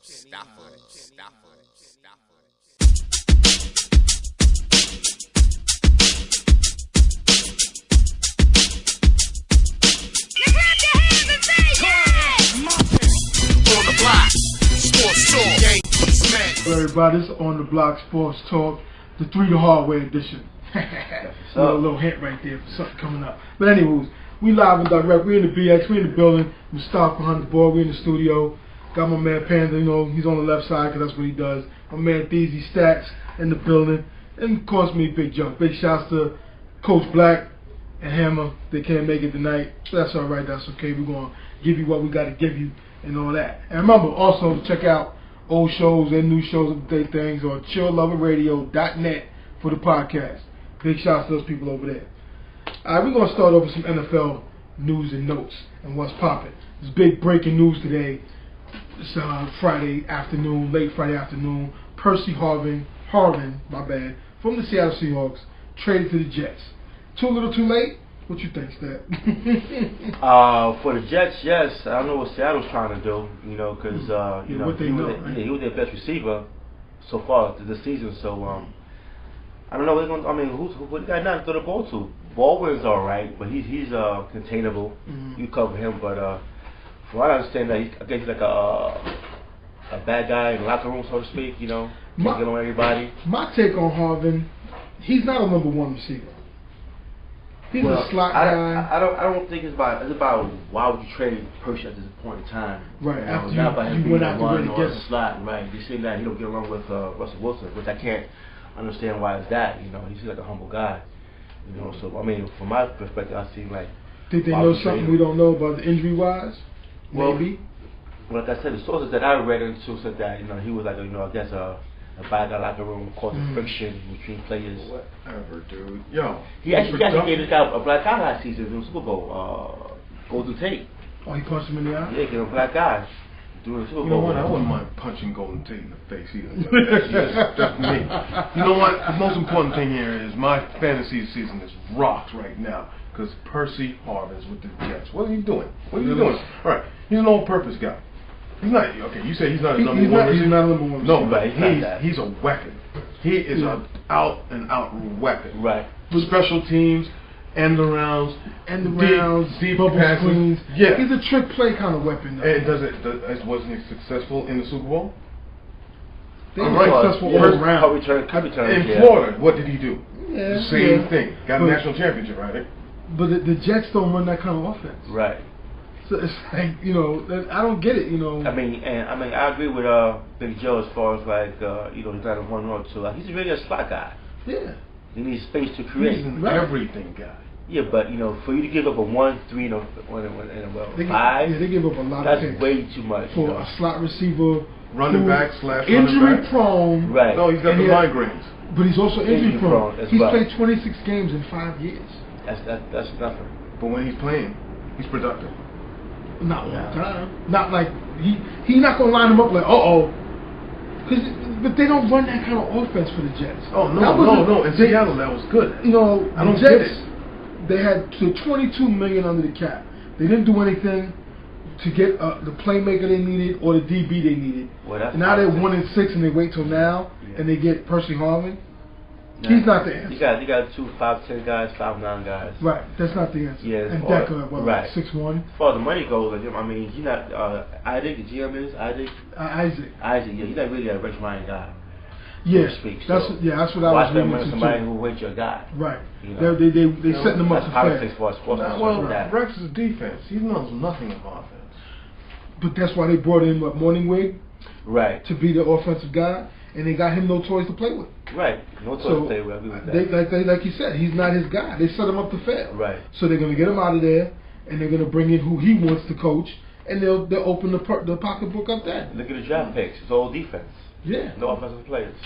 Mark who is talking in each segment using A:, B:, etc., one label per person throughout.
A: Everybody, this is On the Block Sports Talk, the 3 the Hard Way edition. A little hint right there for something coming up. But anyways, we live and direct. We in the BX, we in the building. We stop behind the board. We in the studio. Got my man Panda, he's on the left side because that's what he does. My man Theezy Stats in the building. And of course me, Big Joe. Big shouts to Coach Black and Hammer. They can't make it tonight. That's alright, that's okay. We're going to give you what we got to give you and all that. And remember also to check out old shows and new shows of the day things on chillloverradio.net for the podcast. Big shouts to those people over there. Alright, we're going to start off with some NFL news and notes and what's popping. There's big breaking news today. It's Friday afternoon, late Friday afternoon. Percy Harvin, my bad, from the Seattle Seahawks, traded to the Jets. Too little too late? What you think, Stat?
B: For the Jets, yes. I don't know what Seattle's trying to do, because he was their best receiver so far this season. So I don't know. Who the guy not to throw the ball to? Baldwin's all right, but he's containable. Mm-hmm. You cover him, but from what I understand, that I guess he's like a bad guy in the locker room, so to speak. Can't get on everybody.
A: My take on Harvin, he's not a number one receiver. He's a slot guy.
B: I don't think it's about why would you trade Percy at this point in time.
A: Right. After
B: not about him
A: went
B: being
A: out
B: one
A: to
B: or a slot. Right. They say that he don't get along with Russell Wilson, which I can't understand why it's that. He seems like a humble guy. So from my perspective, I see like.
A: Think they know something we don't know about the injury wise? Maybe.
B: Well, like I said, the sources that I read into said that he was like I guess a bad guy locker room causing friction between players.
C: Whatever, dude. Yo.
B: He actually gave this guy a black eye last season in the Super Bowl. Golden Tate.
A: Oh, he punched him in the eye?
B: Yeah, gave him a black eye during the Super Bowl.
C: You know what? I wouldn't mind punching Golden Tate in the face either. That's me. You know what? The most important thing here is my fantasy season is rocked right now because Percy Harvin's with the Jets. What are you doing? What are you doing? All right. He's an all-purpose guy. He's not, okay, you say he's not a number one receiver.
A: He's not a number one
C: receiver. No, but he's a weapon. He is an out-and-out weapon.
B: Right.
C: For special teams, end-arounds, deep
A: bubble
C: passes.
A: Screens.
C: Yeah.
A: He's a trick play kind of weapon.
C: And wasn't he successful in the Super Bowl?
A: They were successful all around.
C: In Florida, what did he do? Yeah, the same thing. Got a national championship, right?
A: But the Jets don't run that kind of offense.
B: Right.
A: So it's like, I don't get it,
B: I agree with Big Joe as far as like, he's not a 1 or 2. Like, he's really a slot guy.
A: Yeah.
B: He needs space to create.
C: He's an everything guy.
B: Yeah, but for you to give up a 1, 3, and a 5,
A: yeah, they give up a lot of picks.
B: That's way too much
A: for a slot receiver,
C: running back /
A: injury prone.
B: Right.
C: No, he's got the migraines.
A: But he's also injury prone. He's
B: well.
A: played 26 games in 5 years.
B: That's nothing.
C: But when he's playing, he's productive.
A: Not all the time. Not like he's not gonna line them up like but they don't run that kind of offense for the Jets.
C: Oh no. In Seattle that was good. I don't get it.
A: They had $22 million under the cap. They didn't do anything to get the playmaker they needed or the DB they needed.
B: Well,
A: now they're 1-6 and they wait till now and they get Percy Harvin. He's not the answer.
B: You got 2 5'10" guys, 5'9" guys.
A: Right, that's not the answer.
B: Yeah,
A: and Decker,
B: right.
A: 6'1".
B: As far as the money goes, he's not Isaac. The GM is Isaac.
A: Isaac.
B: Yeah, he's not really a Rex Ryan guy.
A: Yeah, that's what I was reading into.
B: Somebody who waits your guy.
A: Right. They setting them up to
B: politics for sports.
C: Well, Rex's defense. He knows nothing of offense.
A: But that's why they brought in Morningwig.
B: Right.
A: To be the offensive guy. And they got him no toys to play with.
B: Right. No toys to play with. I agree with that.
A: Like you said, he's not his guy. They set him up to fail.
B: Right.
A: So they're going to get him out of there, and they're going to bring in who he wants to coach, and they'll open the pocketbook up then.
B: Look at the draft picks. It's all defense.
A: Yeah.
B: No offensive players.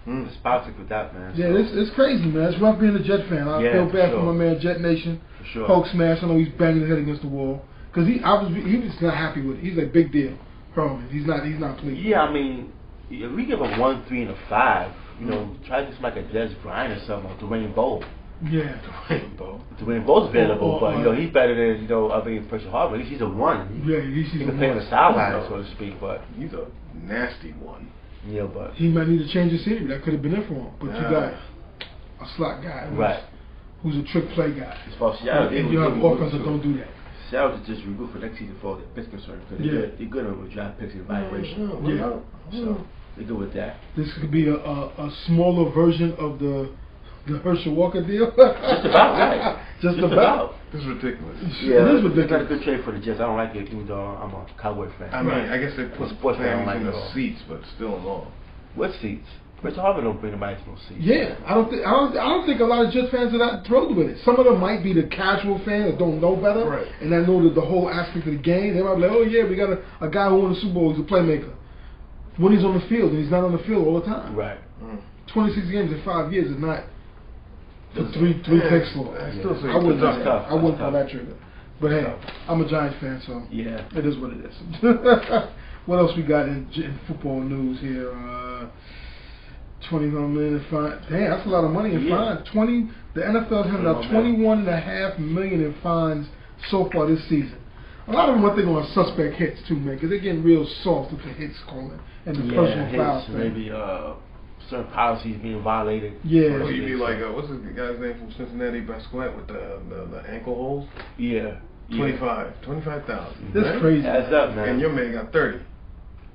B: It's politics with that, man.
A: Yeah, it's crazy, man. It's rough being a Jet fan. I feel bad for my man Jet Nation.
B: For sure.
A: Hulk smash. I know he's banging his head against the wall because he was not happy with it. He's a big deal. Herman. He's not pleased.
B: Yeah, if we give a 1, 3, and a 5, try to just like a Des Bryant or something, or Dwayne Bowe.
A: Yeah.
B: Dwayne Bowe's available, but he's better than Percy Harvin. At least he's a one.
A: Yeah, at least he's
B: he
A: a
B: can play
A: one.
B: the sideline, so to speak. But
C: he's a nasty one.
B: Yeah, but
A: he might need to change the scenery. That could have been it for him. But you got a slot guy, who's a trick play guy.
B: As far as Seattle,
A: and you have offense that don't do that.
B: Seattle just regroup for next season for the concern because they're good with draft picks and evaluation. So they're good with that.
A: This could be a smaller version of the Herschel Walker deal.
B: Just about, right?
A: Just about.
C: This is ridiculous.
A: Yeah, it is ridiculous.
B: It's not a good trade for the Jets. I don't like it, even though I'm a Cowboy fan.
C: I mean, I guess they put
B: sports fan
C: in the seats, but still long.
B: What seats? Percy Harvin don't bring the no seats.
A: Yeah, I don't think a lot of Jets fans are that thrilled with it. Some of them might be the casual fans that don't know better, and I know the whole aspect of the game. They might be like, oh yeah, we got a guy who won the Super Bowl. He's a playmaker. When he's on the field, and he's not on the field all the time.
B: Right.
A: 26 games in 5 years is not three picks for. I wouldn't pull that trigger. But hey, I'm a Giants fan, so it is what it is. What else we got in football news here? $21 million in fines. Damn, that's a lot of money in fines. The NFL has handed out $21.5 million in fines so far this season. A lot of them, I think, are suspect hits too, man, because they're getting real soft with the hits calling and the personal foul thing.
B: Maybe certain policies being violated.
C: Yeah. Or you'd be like, what's the guy's name from Cincinnati, Basquette, with the ankle holes?
B: Yeah.
C: 25,000.
A: That's crazy.
B: Adds up, man.
C: And your man got 30.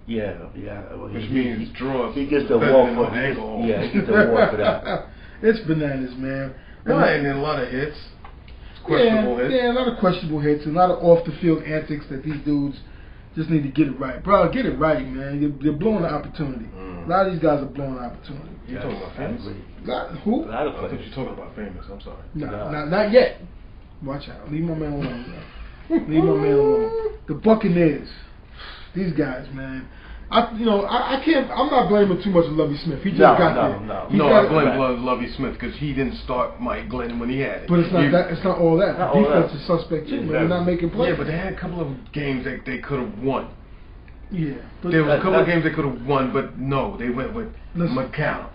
B: Yeah. Well,
C: which means draws.
B: He gets the award for that. Yeah, he gets the award for that.
A: It's bananas, man.
C: And then a lot of hits. Questionable hits.
A: Yeah, a lot of questionable hits, and a lot of off the field antics that these dudes just need to get it right. Bro, get it right, man. You're blowing the opportunity. A lot of these guys are blowing the opportunity.
C: You talking about Famous?
A: Who?
C: I thought you were talking about Famous. I'm sorry.
A: No, not yet. Watch out. Leave my man alone, man. Leave my man alone. The Buccaneers. These guys, man. I can't. I'm not blaming too much of Lovie Smith. He just got there.
C: I blame Lovie Smith because he didn't start Mike Glenn when he had it.
A: But it's not that. It's not all that. The defense is suspect too. They're not making plays.
C: Yeah, but they had a couple of games that they could have won.
A: Yeah,
C: there were a couple of games they could have won, but no, they went with McCown.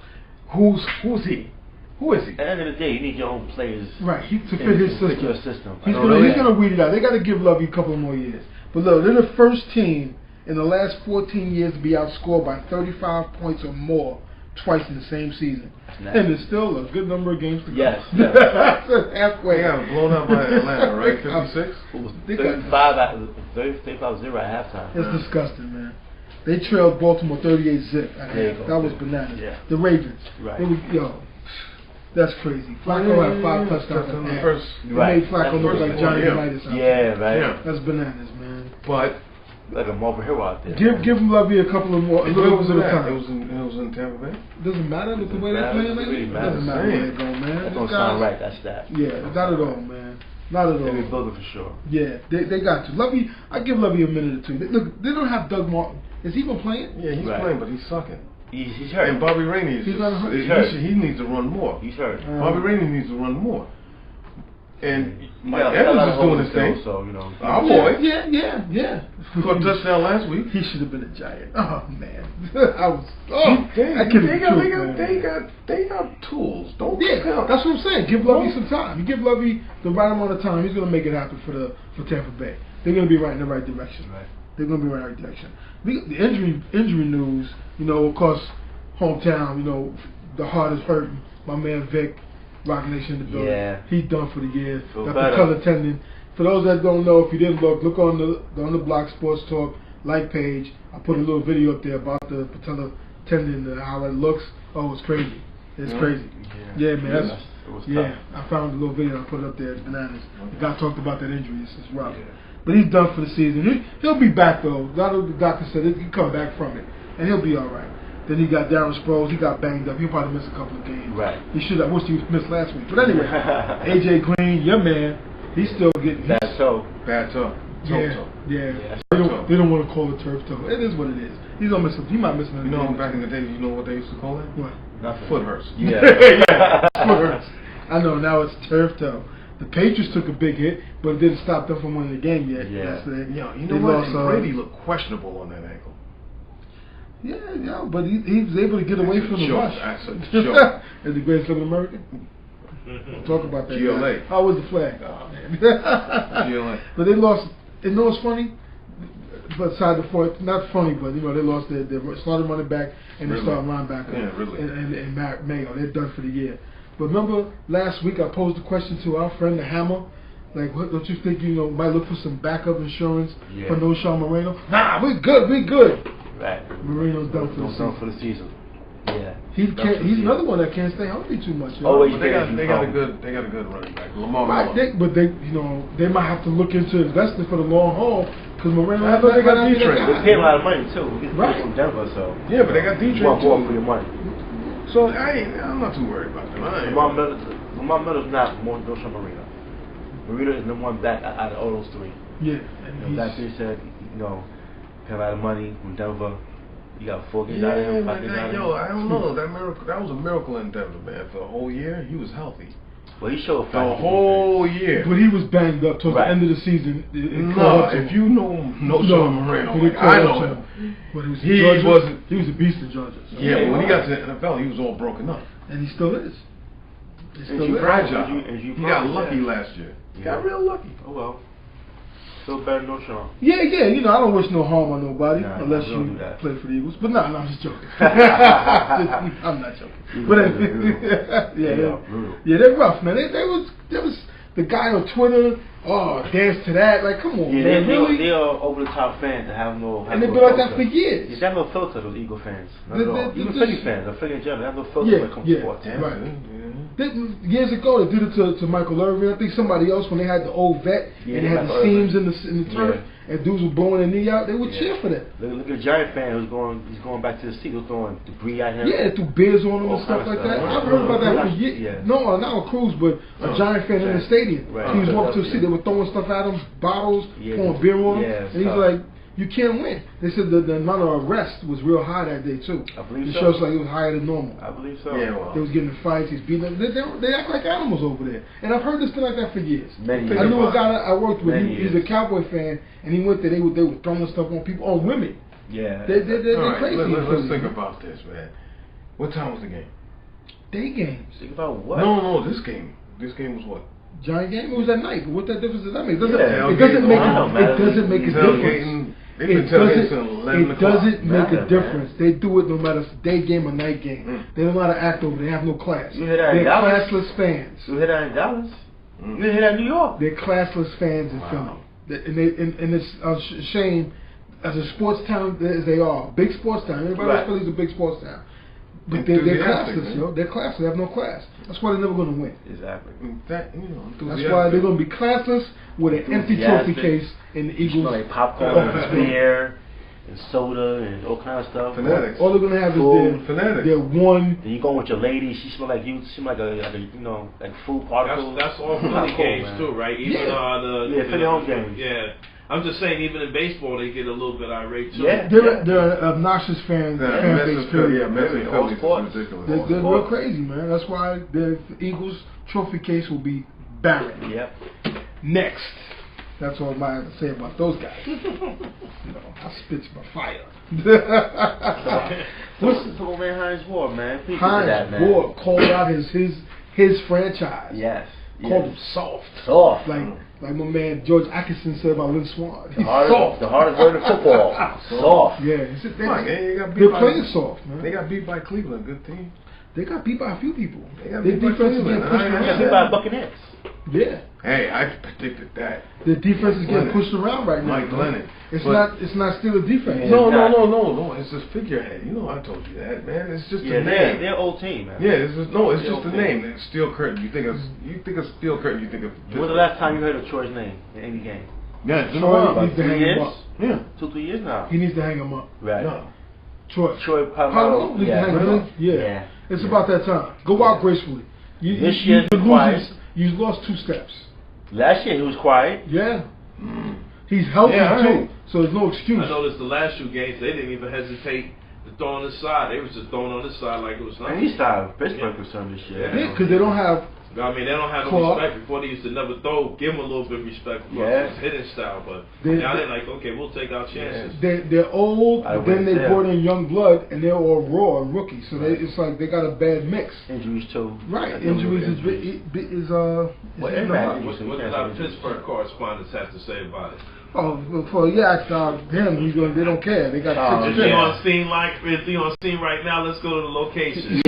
C: Who's he? Who is he?
B: At the end of the day, you need your own players.
A: Right, to fit his system.
B: Your system.
A: He's gonna weed it out. They got to give Lovie a couple more years. But look, they're the first team in the last 14 years to be outscored by 35 points or more twice in the same season. Nice. And there's still a good number of games to go.
B: Yes.
A: Halfway.
C: They got blown out by Atlanta, right? 56?
B: 35-0 at halftime.
A: It's disgusting, man. They trailed Baltimore 38-zip at half. That was bananas.
B: Yeah.
A: The Ravens.
B: Right.
A: That's crazy. Flacco had 5 touchdowns in the first. They made Flacco look like Johnny Unitas out there.
B: Right.
A: That's bananas, man.
C: But
B: like a Marvel hero out there.
A: Give Lovie a couple of more.
C: It was in Tampa Bay.
A: Doesn't matter with the way they're playing lately. It doesn't matter where they go, man.
B: That don't sound right. That's that.
A: Yeah, not at all, man. Not at all.
B: They're building for sure.
A: Yeah, they got to. Lovie, I give Lovie a minute or two. Look, they don't have Doug Martin. Is he even playing?
C: Yeah, he's playing, but he's sucking.
B: He's hurt.
C: And Bobby Rainey he's hurt. He needs to run more.
B: He's hurt.
C: Bobby Rainey needs to run more. And Mike Evans is doing his thing.
B: So,
C: our boy.
A: Yeah.
C: Caught a touchdown last week.
A: He should have been a Giant. Oh man,
C: They got tools. Don't
A: that's what I'm saying. Give Lovie some time. You give Lovie the right amount of time, he's gonna make it happen for Tampa Bay. They're gonna be right in the right direction. Right. They're gonna be right in the right direction. The injury news. Of course, hometown. The heart is hurting. My man Vic. Rock Nation in the building.
B: Yeah.
A: He's done for the year. Got the color tendon. For those that don't know, if you didn't look on the Block Sports Talk page. I put a little video up there about the patellar tendon and how it looks. Oh, it's crazy. It's crazy. Yeah, man. I found a little video. I put it up there. It's bananas. The guy talked about that injury. It's rough. Yeah. But he's done for the season. He'll be back though. A lot of the doctor said he can come back from it, and he'll be all right. Then he got Darren Sproles. He got banged up. He'll probably miss a couple of games.
B: Right.
A: He should have. I wish he missed last week. But anyway, AJ Green, your man, he's still getting
B: bad toe.
A: Yeah. They don't want to call it turf toe. It is what it is. He's gonna miss. He might miss another game.
C: Back in the day, you know what they used to call it?
A: What?
B: Nothing.
C: Foot hurts.
B: Yeah.
A: Foot hurts. I know. Now it's turf toe. The Patriots took a big hit, but it didn't stop them from winning the game yet.
B: Yeah.
C: You know what? Brady looked questionable on that ankle.
A: Yeah, but he was able to get away from the rush.
C: That's a joke.
A: Is the greatest living American? We'll talk about that.
C: GLA.
A: How was the flag? Oh, man.
C: GLA.
A: But they lost. You know what's funny? Besides the point, not funny, but they lost their starting running back and their starting linebacker.
C: Yeah, really.
A: And Mayo, they're done for the year. But remember last week I posed a question to our friend the Hammer. Like, what, don't you think might look for some backup insurance for no Sean Moreno? Nah, we good.
B: Right.
A: Moreno's done for the season.
B: Yeah.
A: He's another one that can't stay healthy too much.
B: Always.
C: They got a good running back. Lamar.
A: But they might have to look into investing for the long haul because Moreno.
C: I thought they got D-Trade.
B: They pay a lot of money too.
A: Right.
B: From Denver, so.
C: Yeah, but they got D-Trade too.
B: You want more for your money.
C: So I'm not too worried about them.
B: Lamar Miller's not more no Sean Moreno. Moreno is the one back out of all those three.
A: Yeah.
B: That being said, pay a lot of money from Denver. You got 4 games out of him, 5 games out of him.
C: I don't know. That was a miracle in Denver, man. For a whole year, he was healthy.
B: Well, he showed
C: the whole year.
A: But he was banged up towards the end of the season.
C: If you know Sean Moreno, I know him.
A: But
C: he was
A: a beast in Georgia. So.
C: Yeah, but when he got to the NFL, he was all broken up.
A: And he still is.
C: He got lucky last year. He got real lucky.
B: Oh well. Still better than no Sean.
A: Yeah. I don't wish no harm on nobody unless you play for the Eagles. But no, I'm just joking. I'm not joking. But they're rough, man. There was the guy on Twitter. Oh, dance to that! Like, come on, man. Really?
B: They are over the top fans that have no.
A: And they've been like that for years.
B: They have no filter. Those Eagle fans. Not at all. Even Philly fans, or Philly in general, they have no filter when it comes to sports.
A: Right. Years ago, they did it to Michael Irvin. I think somebody else when they had the old vet and they had the seams in the turf and dudes were blowing their knee out. They would cheer for that.
B: Look at a Giant fan he's going back to the seat. He was throwing debris at him.
A: Yeah, threw beers on him and stuff like that. I've heard about that for years. Yeah. No, not a Cruz, but a Giant fan in the stadium.
B: Right.
A: He was walking to the seat. They were throwing stuff at him, bottles, pouring beer on him, and he's like, "You can't win." They said the amount of arrest was real high that day too.
B: I believe
A: so. It shows like it was higher than normal.
B: I believe so.
C: Yeah, well.
A: They was getting in fights. He's beating them. They act like animals over there. And I've heard this been like that for years.
B: Many years.
A: I knew a guy I worked with. He's a Cowboy fan, and he went there. They were throwing stuff on people, on women.
B: Yeah.
A: They're crazy.
C: Let's think about this, man. What time was the game?
A: Day games.
B: Think about what?
C: No, this game. This game was what?
A: Giant game. It was at night. But what that difference does that make? It doesn't make a difference. It doesn't make a difference. They do it no matter if it's a day game or night game. They don't know how to act over. They have no class. They're classless fans.
B: You hear that in Dallas? You hear that in New York?
A: They're classless fans in Philly. And it's a shame, as a sports town as they are, big sports town. Everybody else Philly's a big sports town. But they're classless, yo. They're classless. They have no class. That's why they're never going to win.
B: Exactly.
A: That's why they're going to be classless with an empty trophy case in the Eagles.
B: Like popcorn, and beer, and soda, and all kind of stuff.
C: Fanatics.
A: All they're going to have is their one.
B: Then you go with your lady. She smell like you. She smell like like food particles.
D: That's all Philly games too, right? Even
B: Philly home games.
D: Yeah. I'm just saying, even in baseball, they get a little bit irate too.
A: Yeah, they're obnoxious fans. Fan base period. They're real crazy, man. That's why the Eagles trophy case will be barren.
B: Yep.
A: Next, that's all I have to say about those guys. I spit my fire.
B: What's over man Hines Ward, man?
A: Hines Ward called out his franchise.
B: Yes.
A: Called him soft.
B: Soft.
A: Like my man George Atkinson said about Lynn Swan.
B: He's soft. The hardest word in football. Soft.
A: Yeah. They're playing soft, man.
C: They got beat by Cleveland, good team.
A: They got beat by a few people.
C: Their defense is getting pushed around.
B: They got beat by Buccaneers.
A: Yeah.
C: Hey, I predicted that.
A: The defense is getting pushed around right now.
C: Mike Glennon.
A: It's not still a defense.
C: Yeah, no. It's a figurehead. You know I told you that, man. It's just a name.
B: They're old team, man.
C: Yeah, it's just a name. It's Steel Curtain. You think of Steel Curtain, you think of.
B: When was the last time you heard of Troy's name in any game?
C: Yeah, it's been a
A: while.
B: About 3 years?
C: Yeah.
B: 2-3 years now.
A: He needs to hang him up.
B: Right.
C: No.
A: Troy
B: Palomaro.
A: needs to hang him up. Yeah. It's about that time. Go out gracefully.
B: This year he's quiet.
A: You lost 2 steps.
B: Last year he was quiet.
A: Yeah. He's healthy too, so there's no excuse.
D: I noticed the last 2 games they didn't even hesitate to throw on the side. They was just throwing on the side like it was nothing.
B: And he started Pittsburgh concerned this year.
A: Yeah, because they don't have
D: I mean, they don't have no respect. Before they used to never throw, give them a little bit of respect for his hitting style. But now they're like, okay, we'll take our chances.
A: They're old, then they brought in young blood, and they're all raw and rookies. So it's like they got a bad mix.
B: Injuries too.
A: Right, injuries is
D: what did our Pittsburgh correspondents have to say about it?
A: Oh, before you asked him, they don't care. They got
D: is he on scene right now? Let's go to the location.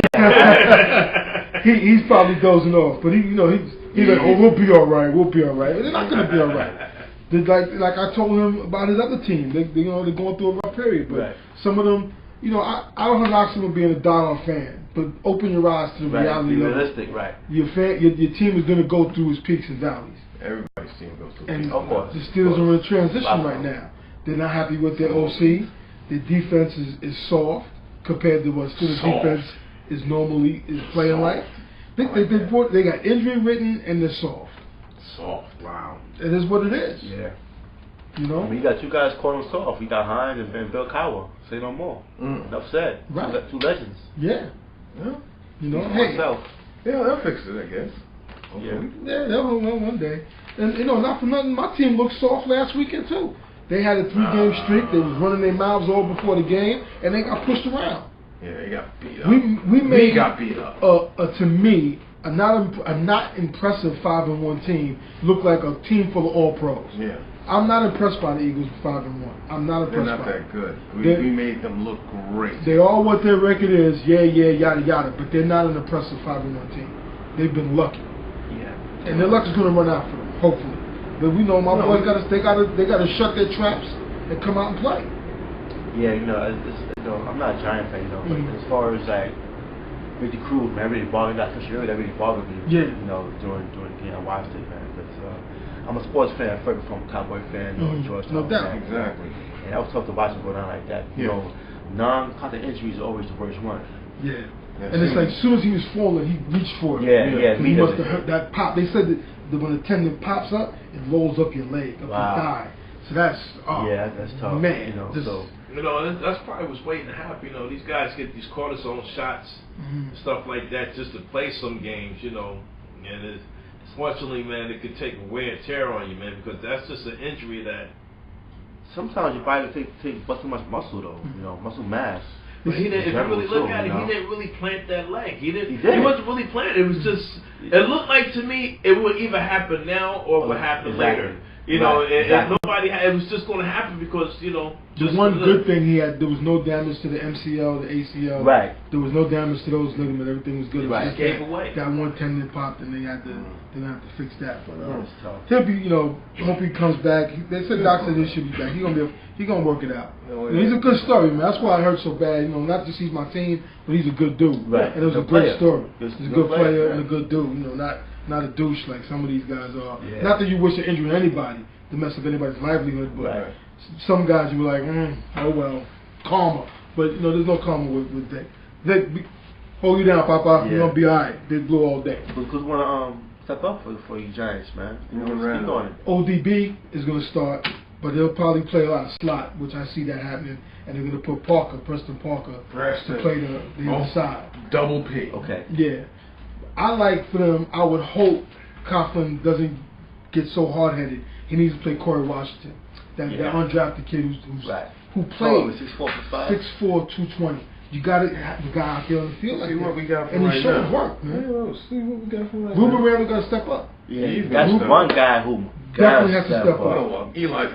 A: He's probably dozing off, but he's like, oh, we'll be all right. They're not gonna be all right. Like I told him about his other team. They're going through a rough period, but some of them, I don't knock someone being a diehard fan, but open your eyes to the reality.
B: Be realistic, right?
A: Your team is gonna go through its peaks and valleys.
C: Everybody's team goes through.
A: And the Steelers are in transition right now. They're not happy with their OC. Their defense is soft compared to what Steelers defense is normally playing like. They got injury ridden and they're soft.
C: Soft. Wow.
A: It is what it is.
B: Yeah.
A: I mean,
B: you got two guys calling soft. You got Hines and Bill Cowher. Say no more. Enough said.
A: Right.
B: Two legends.
A: Yeah. Hey.
C: They'll fix it, I guess.
A: Yeah, they'll one day. And not for nothing, my team looked soft last weekend too. They had a 3-game streak. They was running their mouths all before the game, and they got pushed around.
C: Yeah, they got beat up.
A: We
C: got beat up.
A: To me, a not impressive 5-1 team look like a team full of all pros.
C: Yeah.
A: I'm not impressed by the Eagles 5-1. I'm not impressed by
C: They're not that good. We made them look great.
A: They all what their record is, yada yada, but they're not an impressive 5-1 team. They've been lucky. And their luck is going to run out for them, hopefully. But we know my boys they gotta shut their traps and come out and play.
B: Yeah, I'm not a Giant fan, but as far as like with the crew, man, I really bothered that really bothered me.
A: Yeah.
B: During the game I watched it, man. But I'm a sports fan, first from a Cowboy fan, Georgetown.
A: No doubt.
B: Fan.
C: Exactly.
B: And that was tough to watch it go down like that. Non-contact injuries are always the worst one.
A: Yeah. And it's like as soon as he was falling, he reached for it.
B: Yeah.
A: He must have hurt that pop. They said that when the tendon pops up, it rolls up your leg, up your thigh. So that's
B: that's tough.
A: Man,
D: that's probably what's waiting to happen. These guys get these cortisone shots, stuff like that, just to play some games. And fortunately, man, it could take wear and tear on you, man, because that's just an injury that.
B: Sometimes your body take too much muscle though, muscle mass.
D: But if you really look at it, he didn't really plant that leg. He wasn't really planted. It was just. It looked like to me it would either happen now or it would happen later. And nobody. It was just going to happen because
A: The one good thing he had, there was no damage to the MCL, the ACL.
B: Right.
A: There was no damage to those ligaments. Everything was good.
B: Right.
D: Gave away.
A: That one tendon popped, and they had to fix that. But he'll be, hope he comes back. They said doctor said he should be back. He gonna work it out. He's a good story, man. That's why I hurt so bad. Not just he's my team, but he's a good dude.
B: Right.
A: And it was a great story. He's a good player and a good dude. Not a douche like some of these guys are.
B: Yeah.
A: Not that you wish an injury on anybody to mess up anybody's livelihood, but some guys you were like, oh well, karma. But there's no karma with Dick. Dick, hold you down, Papa. You're gonna be alright. Dick Blue all day.
B: Who's wanna step up for you Giants, man? Speak on it.
A: ODB is gonna start, but they'll probably play a lot of slot, which I see that happening, and they're gonna put Preston Parker to play the other side.
C: Double P.
B: Okay.
A: Yeah. I like for them. I would hope Coughlin doesn't get so hard-headed. He needs to play Corey Washington, that undrafted kid who played
B: 6'4",
A: 220. You got to have the guy out there on the field like that.
C: What we got for
A: and
C: right
A: he showed work, man.
C: See what we got for right
A: Ruben Randall got to step up.
B: Yeah, that's one guy who
A: definitely has to step up.
C: Eli's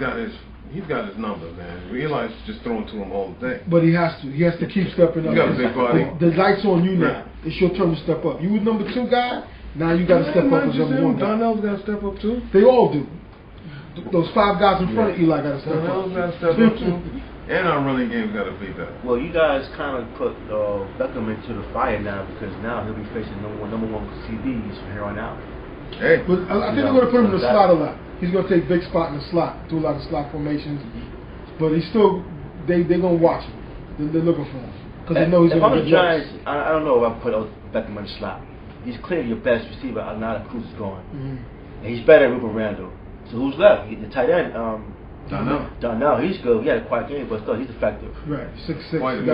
C: got his number, man. Eli's just throwing to him all day.
A: But he has to. He has to keep stepping up.
C: You got a big body.
A: The light's on you now. It's your turn to step up. You was number 2 guy. Now you got to step up as number 1 guy.
C: Darnell's got to step up too.
A: They all do. Those 5 guys in front of Eli got to step up.
C: Darnell's got to step up too. And our running game's got to be better.
B: Well, you guys kind of put Beckham into the fire now because now he'll be facing number one CDs from here on out.
C: Hey,
A: but I think they're going to put him in the slot a lot. He's going to take big spot in the slot, do a lot of slot formations. But he's still, they're going to watch him. They're looking for him because they know he's going to get
B: Giants, I don't know if I put Beckham in the slot. He's clearly your best receiver now that Cruz is gone. And he's better than Ruben Randall. So who's left? The tight end, Darnell. He's good. He had a quiet game, but still, he's effective.
A: Right, 6'6". You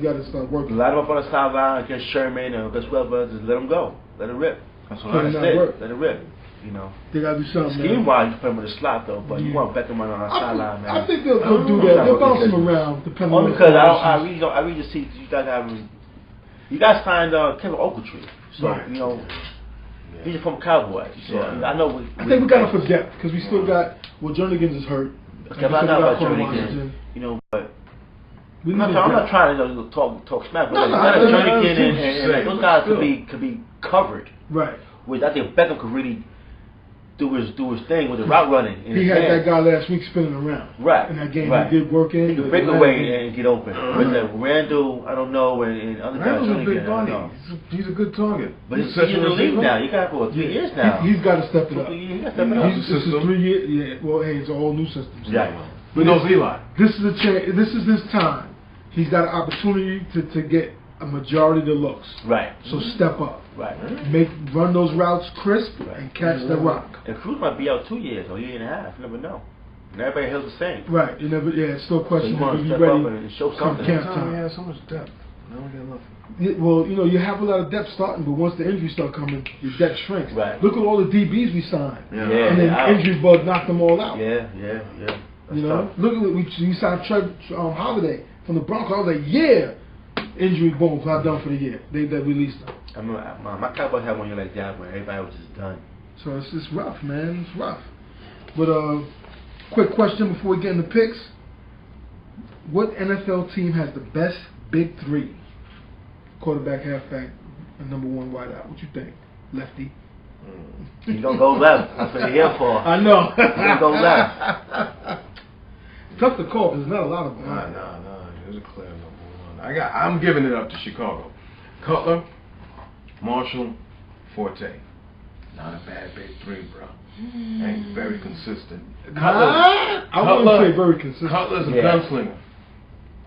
A: got to start working.
B: Line him up on the sideline against Sherman and against whoever. Just let him go. Let him rip. That's what I said. Let it rip. You know,
A: they gotta do something.
B: Scheme-wise, you put him in the slot though, but you want Beckham running on the sideline, man.
A: I think they'll do that. They'll bounce him around, depending on.
B: Because I really just see you guys signed Kevin Ogletree, so you know he's a former Cowboy. So I know.
A: I think we got him for depth because we still got. Well, Jernigan is hurt.
B: Okay, but I know about Jernigan. You know, but. I'm not trying to talk smack, but Jernigan and those guys could be covered.
A: Right.
B: With I think Beckham could really do his thing with the route running.
A: He had that guy last week spinning around.
B: Right.
A: In that game, he did work in.
B: He could break away and get open. With the Randall, I don't know, and other guys.
C: Randall's a big body. He's a good target.
B: But he's in the league now. You got for 3 years now.
A: He's got to step it up.
B: He got to step it up.
A: This is 3 years. Yeah. Well, hey, it's a whole new system. So.
B: Yeah.
C: But knows Eli.
A: This is a chance. This is his time. He's got an opportunity to get a majority of the looks.
B: Right.
A: So step up.
B: Right.
A: Run those routes crisp and catch the rock.
B: And Cruz might be out 2 years or a year and a half. You never know. And everybody held the same.
A: Right. You never. Yeah. It's still a question.
B: So you
A: be ready
B: and show something.
A: Camp time.
C: Yeah, so much depth. Now we got nothing.
A: Yeah, well, you know, you have a lot of depth starting, but once the injuries start coming, your depth shrinks.
B: Right.
A: Look at all the DBs we signed.
C: Yeah.
A: And then injury bug knocked them all out.
B: Yeah.
A: That's you know, tough. Look at we signed Holiday from the Broncos. I was like, yeah. Injury, boom, not done for the year. They released them.
B: I remember my Cowboys had 1 year like that where everybody was just done.
A: So it's just rough, man. It's rough. But quick question before we get into picks: what NFL team has the best big three? Quarterback, halfback, and number 1 wideout. What you think, lefty?
B: You don't go left. That's what you're here for.
A: I know.
B: You don't go left.
A: Tough to call because there's not a lot of them.
C: No. There's a clear number 1. I'm giving it up to Chicago. Cutler, Marshall, Forte. Not a bad big three, bro. Ain't very consistent.
A: I wouldn't say very consistent.
C: Cutler's a gunslinger,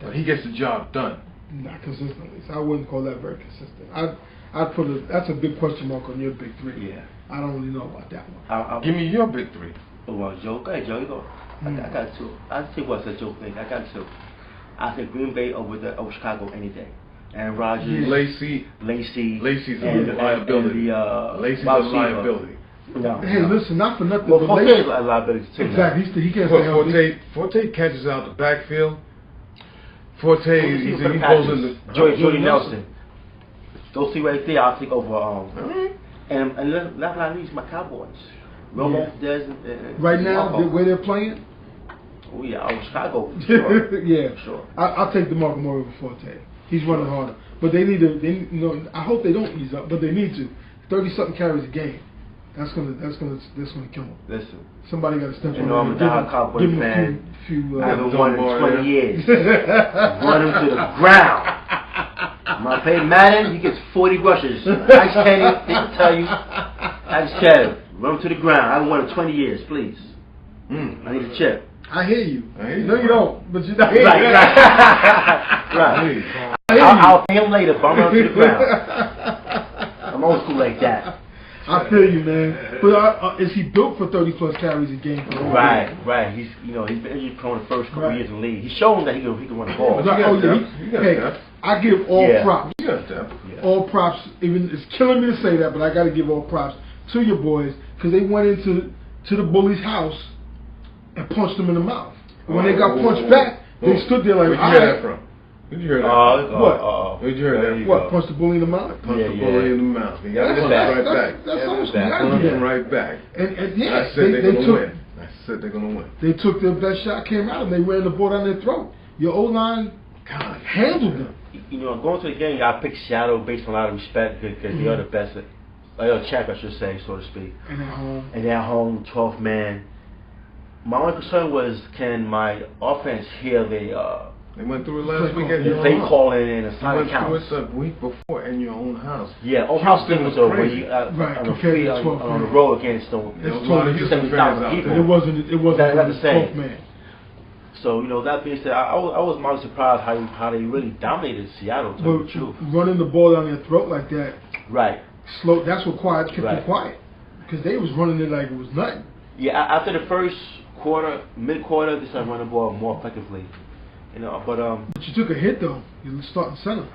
C: but he gets the job done.
A: Not consistently. So I wouldn't call that very consistent. I'd put that's a big question mark on your big three.
B: Yeah.
A: I don't really know about that one.
C: Give me your big three.
B: Well, Joe, go ahead, Joe. You go. I got 2. I think what's a Joe thing. I got 2. I think Green Bay over Chicago any day. And Rodgers,
C: Lacey's a liability. Lacey's a liability.
A: Hey, listen, not for nothing.
B: Well, Forte's a liability too.
A: Exactly. He can't stay healthy.
C: Forte catches out the backfield. Forte, he goes in the
B: Jordy Nelson. Those 3 right there, I'll take over. And last line leads my Cowboys. Romo,
A: right now, the way they're playing.
B: Oh yeah, Chicago. Sure.
A: Yeah,
B: sure.
A: I'll take DeMarco Murray over Forte. He's running harder, but they need to. You know, I hope they don't ease up, but they need to. 30-something carries a game. That's gonna kill them.
B: Listen,
A: somebody got to step up.
B: You know, I'm a die Cowboy fan. I haven't won in 20 years. Run him to the ground. My Peyton Madden, he gets 40 rushes. Ice Kenny, they can tell you. Ice Kev, run him to the ground. I haven't won in 20 years, please. I need a chip.
A: I hear you.
C: You
A: no, you don't. But you don't.
B: Right. I'll pay him later, but I'm running to the ground. I'm old school like that.
A: I feel you, man. But is he built for 30+ carries a game?
B: Right. He's been injury prone the first couple years in the league. He's shown that he can run the ball.
A: I give all props.
C: You got that.
A: All props. Even it's killing me to say that, but I got to give all props to your boys because they went into the bully's house and punched him in the mouth. And when they got punched back, they stood there like,
C: where'd you hear that from? Where'd you hear that?
A: What?
C: Where'd you hear that?
A: What? Punched the bully in the mouth?
C: Punched the bully in the mouth. He got punched right back.
A: That's almost
C: right back.
A: And yeah,
C: I said they're going to win. I said they're going to win.
A: They took their best shot, came out, and they ran the ball down their throat. Your O-line handled them.
B: You know, going to the game, I picked Seattle based on a lot of respect because they are the best. They are the champ, I should say, so to speak.
A: And at home.
B: And they're at home, 12th man. My only concern was, can my offense hear
C: They went through it last week at your
B: own house. They calling in a
C: silent count. They went through it the week before in your own house.
B: Yeah, own house difference though. When you on the road against them,
C: there's a lot of Houston fans out
B: people.
C: there.
A: It wasn't
B: not the same.
A: Man.
B: So that being said, I was mildly surprised how they really dominated Seattle. To tell the truth,
A: running the ball down their throat like that.
B: Right.
A: Slow. That's what kept them quiet because they was running it like it was nothing.
B: Yeah, after the first quarter, mid-quarter, they started running the ball more effectively. You know, but
A: you took a hit though. You starting center.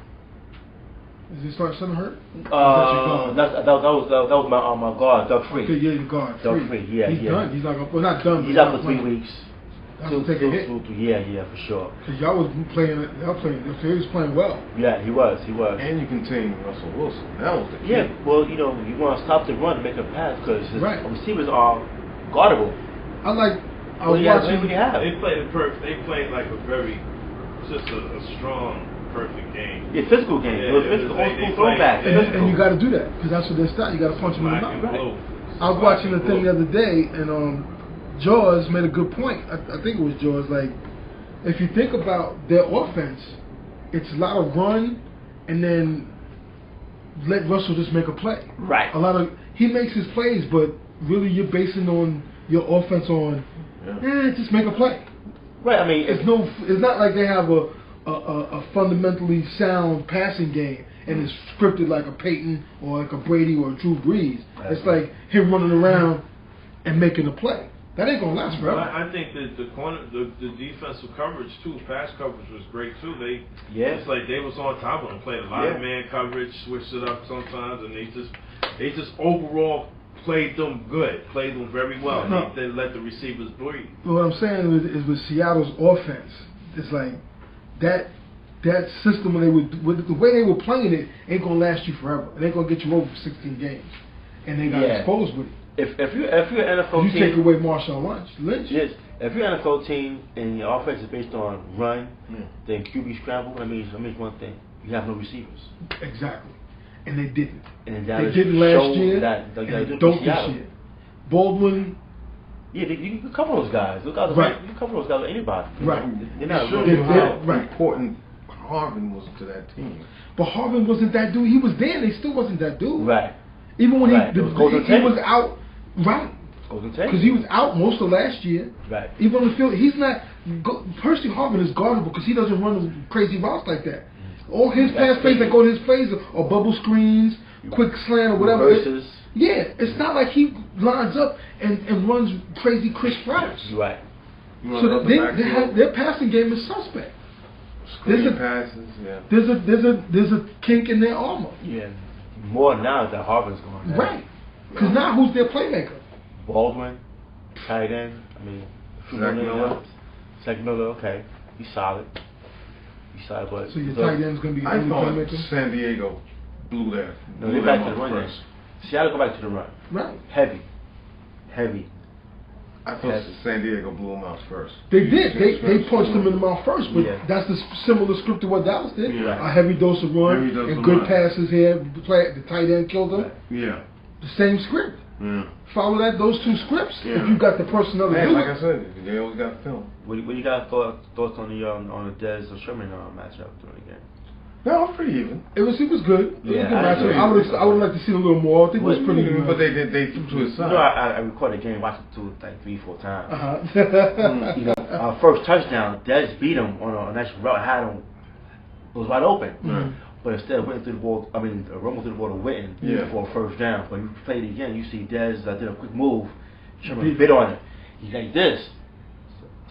A: Is his starting center hurt?
B: That was my guard, Doug Free.
A: Okay, yeah, your guard.
B: Doug Free, yeah.
A: He's done. He's not done.
B: He's out for 3 weeks.
A: That's take a hit.
B: Yeah, for sure.
A: Cause y'all was playing. He was playing well.
B: Yeah, he was.
C: And you contained Russell Wilson. That was the key.
B: Yeah, well, you want to stop the run and make a pass because his receivers are guardable.
A: I was watching.
D: They played like a very, just a strong, perfect game.
B: Yeah, physical game. It was physical, old school throwback.
A: And you got to do that because that's what they start. You got to punch them in the mouth.
B: Right.
A: I was watching the thing the other day, and Jaws made a good point. I think it was Jaws. Like, if you think about their offense, it's a lot of run, and then let Russell just make a play.
B: Right.
A: He makes his plays, but really you're basing on your offense on just make a play.
B: Right. I mean,
A: it's not like they have a fundamentally sound passing game and it's scripted like a Peyton or like a Brady or a Drew Brees. It's like him running around and making a play. That ain't gonna last forever.
D: I think that the defensive coverage too, pass coverage was great too. It's like they was on top of them, played a lot of man coverage, switched it up sometimes, and they just overall played them very well.
A: No.
D: They let the receivers breathe.
A: But what I'm saying is with Seattle's offense, it's like that system the way they were playing it ain't gonna last you forever. It ain't gonna get you over 16 games, and they got exposed with it.
B: If you're an NFL team,
A: you take away Marshawn Lynch.
B: Yes. If you're an NFL team and your offense is based on run, then QB scramble, that means one thing: you have no receivers.
A: Exactly, and they didn't.
B: And
A: they didn't last year.
B: They
A: don't this year. Baldwin.
B: Yeah, you can cover those guys. Those guys, right? You can cover those guys with anybody.
A: Right.
B: They're not
C: really important. Harvin was to that team,
A: but Harvin wasn't that dude. He was there. They still wasn't that dude.
B: Right.
A: Even when he was out. Right.
B: Because
A: he was out most of last year.
B: Right.
A: Even on the field, he's not. Percy Harvin is guardable because he doesn't run crazy routes like that. All his pass plays that go to his plays are bubble screens, quick slant or whatever.
B: Reverses.
A: Yeah, it's not like he lines up and runs crazy crisp routes.
B: Right.
A: So their passing game is suspect.
C: Passes. Yeah.
A: There's a kink in their armor.
B: Yeah. More now that Harvin's going there.
A: Right. Because now who's their playmaker?
B: Baldwin, tight end. I mean, Zach Miller. Okay, he's solid. But
A: so your tight end's gonna be.
C: I thought San Diego blew that.
B: No, they're back to the run. Seattle go back to the run.
A: Right.
B: Heavy.
C: I thought San Diego blew them out first.
A: They did. They punched them in the mouth first, but that's the similar script to what Dallas did.
B: Yeah.
A: A heavy dose of run and good passes here. The tight end killed them.
C: Yeah.
A: The same script.
C: Yeah.
A: Follow those two scripts. Yeah. If you got the personnel to do
C: like
A: it.
C: I said, they always got film.
B: What you got thoughts on the Dez and Sherman matchup during the game?
C: No, I'm pretty even.
A: It was good. It was a good matchup. I would like to see a little more. I think it was pretty good.
C: But they threw to his side.
B: I recorded the game, watched it like 3-4 times.
A: Uh-huh.
B: First touchdown, Dez beat him on a nice route. It was wide open.
A: Mm-hmm.
B: But instead of Witten threw the ball, rumble through the ball to Witten for a first down. But you played it again, you see Dez did a quick move. Sherman bit on it. He's like this.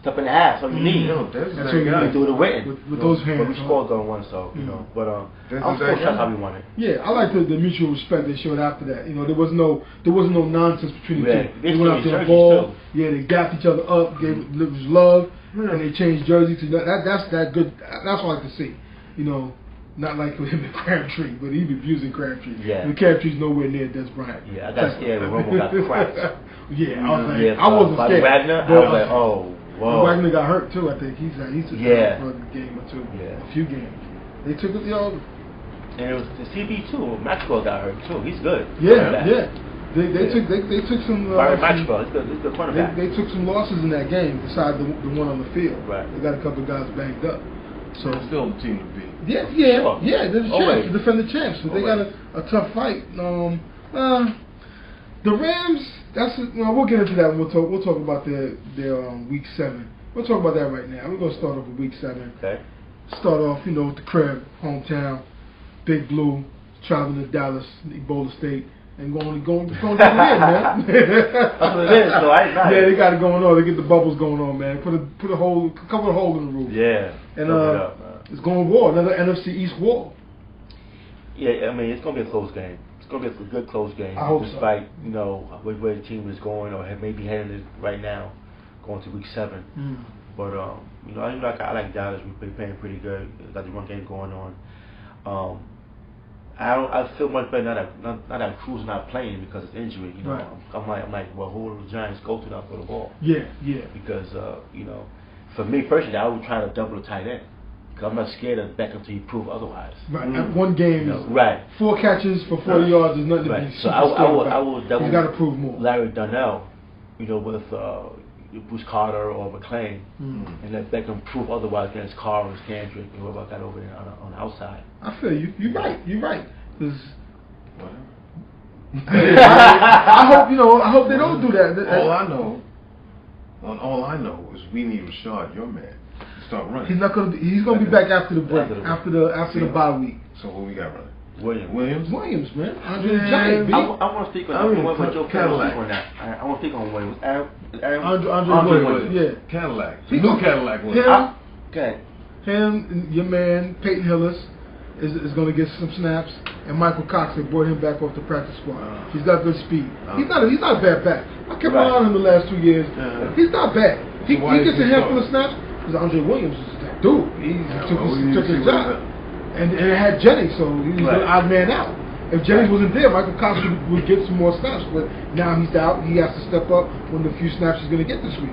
B: Step and a half, so you need.
C: That's
B: what you need to do to Witten.
A: With those hands.
B: But we scored on one, so, you know. But I was still shocked how we won it.
A: Yeah, I like the mutual respect they showed after that. You know, there was no nonsense between the two. They went after the ball. Yeah, they gapped each other up, gave love, and they changed jerseys. That's that good. That's what I like to see. You know. Not like him and Crabtree, but he be abusing Crabtree.
B: Yeah.
A: And Crabtree's nowhere near Des Bryant.
B: Yeah, I got scared when Romo got cracked.
A: Yeah, I was like, I wasn't scared.
B: Wagner, I was like, oh, whoa.
A: Wagner got hurt too, I think. He's for a game or two.
B: Yeah.
A: A few games. They took it,
B: And it was the CB too. Maxwell got hurt too. He's good.
A: Yeah. They took some.
B: Maxwell, he's good cornerback.
A: They took some losses in that game besides the one on the field.
B: Right.
A: They got a couple of guys banged up. So
C: it's still the team to beat.
A: Yeah. They're the champs. They defend the champs. So they got a tough fight. The Rams. We'll get into that. We'll talk about their week 7. We'll talk about that right now. We're gonna start off with week 7.
B: Okay.
A: Start off, with the crib, hometown, Big Blue, traveling to Dallas, Ebola State. And going to the win, man.
B: That's what it is, so
A: yeah, they got it going on. They get the bubbles going on, man. Put a couple of holes in the roof.
B: Yeah.
A: And it's going war, another NFC East war.
B: Yeah, I mean, it's going to be a close game. It's going to be a good close game.
A: I hope
B: despite,
A: so.
B: you know, where the team is going or maybe headed right now, going to week 7. But, you know, I like Dallas. We're playing pretty good. Got the run game going on. I feel much better now that Cruz not playing because of injury. You know,
A: right.
B: I'm like, well, who will the Giants go to now for the ball?
A: Yeah.
B: Because you know, for me personally, I would try to double the tight end. Cause I'm not scared of Beckham until he prove otherwise.
A: Right. At one game,
B: you know, right.
A: 4 catches for 40 yards is nothing to be
B: So I would double.
A: He's got to prove more.
B: Larry Donnell, you know, with Bruce Carter or McClain, and let Beckham prove otherwise against Carr and Scandrick and whoever got over there on the outside.
A: I feel you. You're right.
C: Whatever.
A: I hope they don't do that.
C: All I know is we need Rashad, your man, to start running.
A: He's not gonna. He's gonna be back after the break, after the bye week.
C: So who we got running?
B: Williams,
A: man.
B: I want to speak on Joe Cadillac on that. I want to speak on Williams.
A: Andre Williams. Yeah.
C: Cadillac. New Cadillac Williams.
B: Okay.
A: Him, your man Peyton Hillis is going to get some snaps, and Michael Cox, they brought him back off the practice squad. He's got good speed. He's not a bad back. I kept an eye on him the last 2 years. He's not bad. He gets a handful of snaps because Andre Williams is that dude. He took his job. And it had Jennings, so he was an odd man out. If Jennings wasn't there, Michael Cox would get some more snaps. But now he's out. He has to step up when the few snaps he's going to get this week.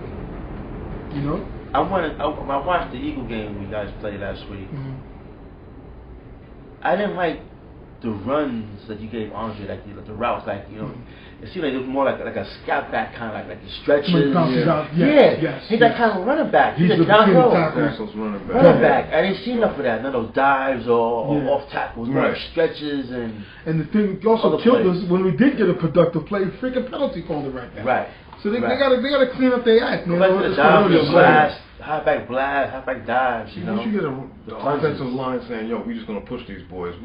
A: You know?
B: I watched the Eagle game you guys played last week. I didn't like the runs that you gave Andre, like the routes, like, you know. It seemed like it was more like a scout back, kind of like the stretches. He's that kind of running back. He's a downhill running back. I didn't see enough of that. None of those dives or off tackles, more stretches
A: and the thing also killed us when we did get a productive play. Freaking penalty called it right there.
B: Right.
A: So they gotta clean up their act, man.
B: Halfback blast, halfback dives. You know.
C: You get the offensive line saying, "Yo, we just gonna push these boys."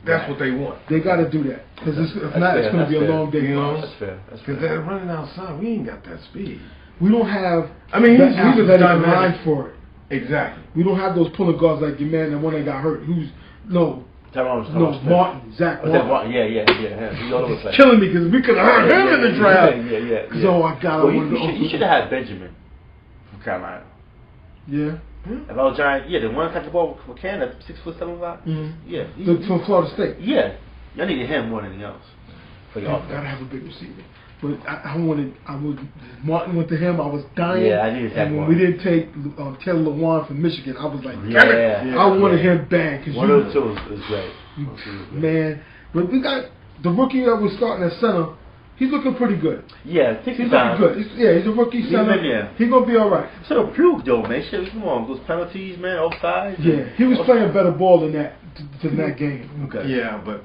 C: That's what they want.
A: They got to do that because if not, it's going to be a long day.
C: You know,
B: that's fair.
C: Because they're running outside. We ain't got that speed.
A: We don't have.
C: I mean, he's
A: a line for it.
C: Exactly.
A: We don't have those pulling guards like your man, the one that got hurt. Zach Martin.
B: Yeah. He's all over the place.
A: Killing me because we could have heard him in the draft.
B: Yeah.
A: So I got.
B: Well, you should have had Benjamin from Carolina.
A: Yeah.
B: If I was Giant, the one that catch the ball for Canada, 6'7". Yeah.
A: From Florida State.
B: Yeah. Y'all needed him more than anything else. For your
A: gotta have a big receiver. But Martin went to him. I was dying.
B: Yeah, I needed that
A: one. And when
B: we
A: didn't take Taylor Lewan from Michigan, I was like, I wanted him bang.
B: One of the two is great.
A: Man, but we got the rookie that was starting at center. He's looking pretty good.
B: Yeah,
A: he's looking good. He's a rookie center. He's gonna be all right.
B: So Pugh though, man, shit, come on, those penalties, man, offside.
A: Yeah, he was playing better ball than that that game.
C: Okay. Yeah, but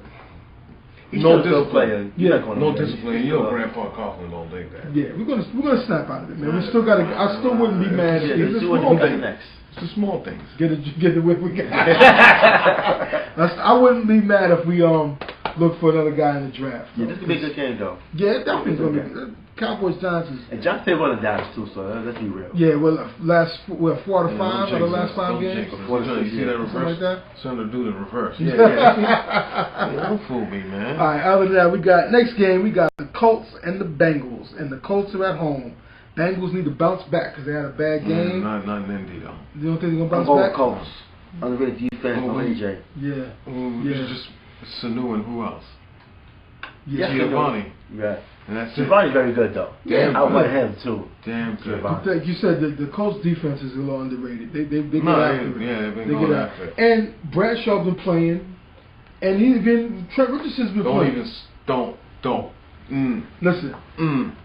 B: he's no discipline.
C: No discipline. You know, Grandpa Coughlin don't think that.
A: Yeah, we're gonna snap out of it, man. We still got. I still wouldn't be mad if it's a small thing. It's the small things. Get the whip we got. I wouldn't be mad if we look for another guy in the draft.
B: Yeah, this could be a good game, though.
A: Yeah, it definitely going to be good. Cowboys Giants is.
B: And Giants played well in Dallas too, so let's be real.
A: Yeah, well, 4 out of 5 of the last 5 games.
C: You see that reverse?
A: Something like that.
C: Something to do the reverse. Yeah. Don't fool me, man.
A: All right. Other than that, we got next game. We got the Colts and the Bengals, and the Colts are at home. Bengals need to bounce back because they had a bad game.
C: Not in Indy though.
A: You don't think they're gonna bounce back?
B: Colts. Underrated defense on AJ.
A: Yeah.
C: Just Sanu and who else?
A: Yeah.
C: Giovanni.
B: Yeah.
C: And that's
B: Giovanni's very good though.
C: Damn
B: I want him too.
C: Damn good.
A: You said the Colts defense is a little underrated. They get after it.
C: Yeah, they've been going after it.
A: And Bradshaw's been playing, and Trent Richardson's been playing.
C: Don't.
A: Listen,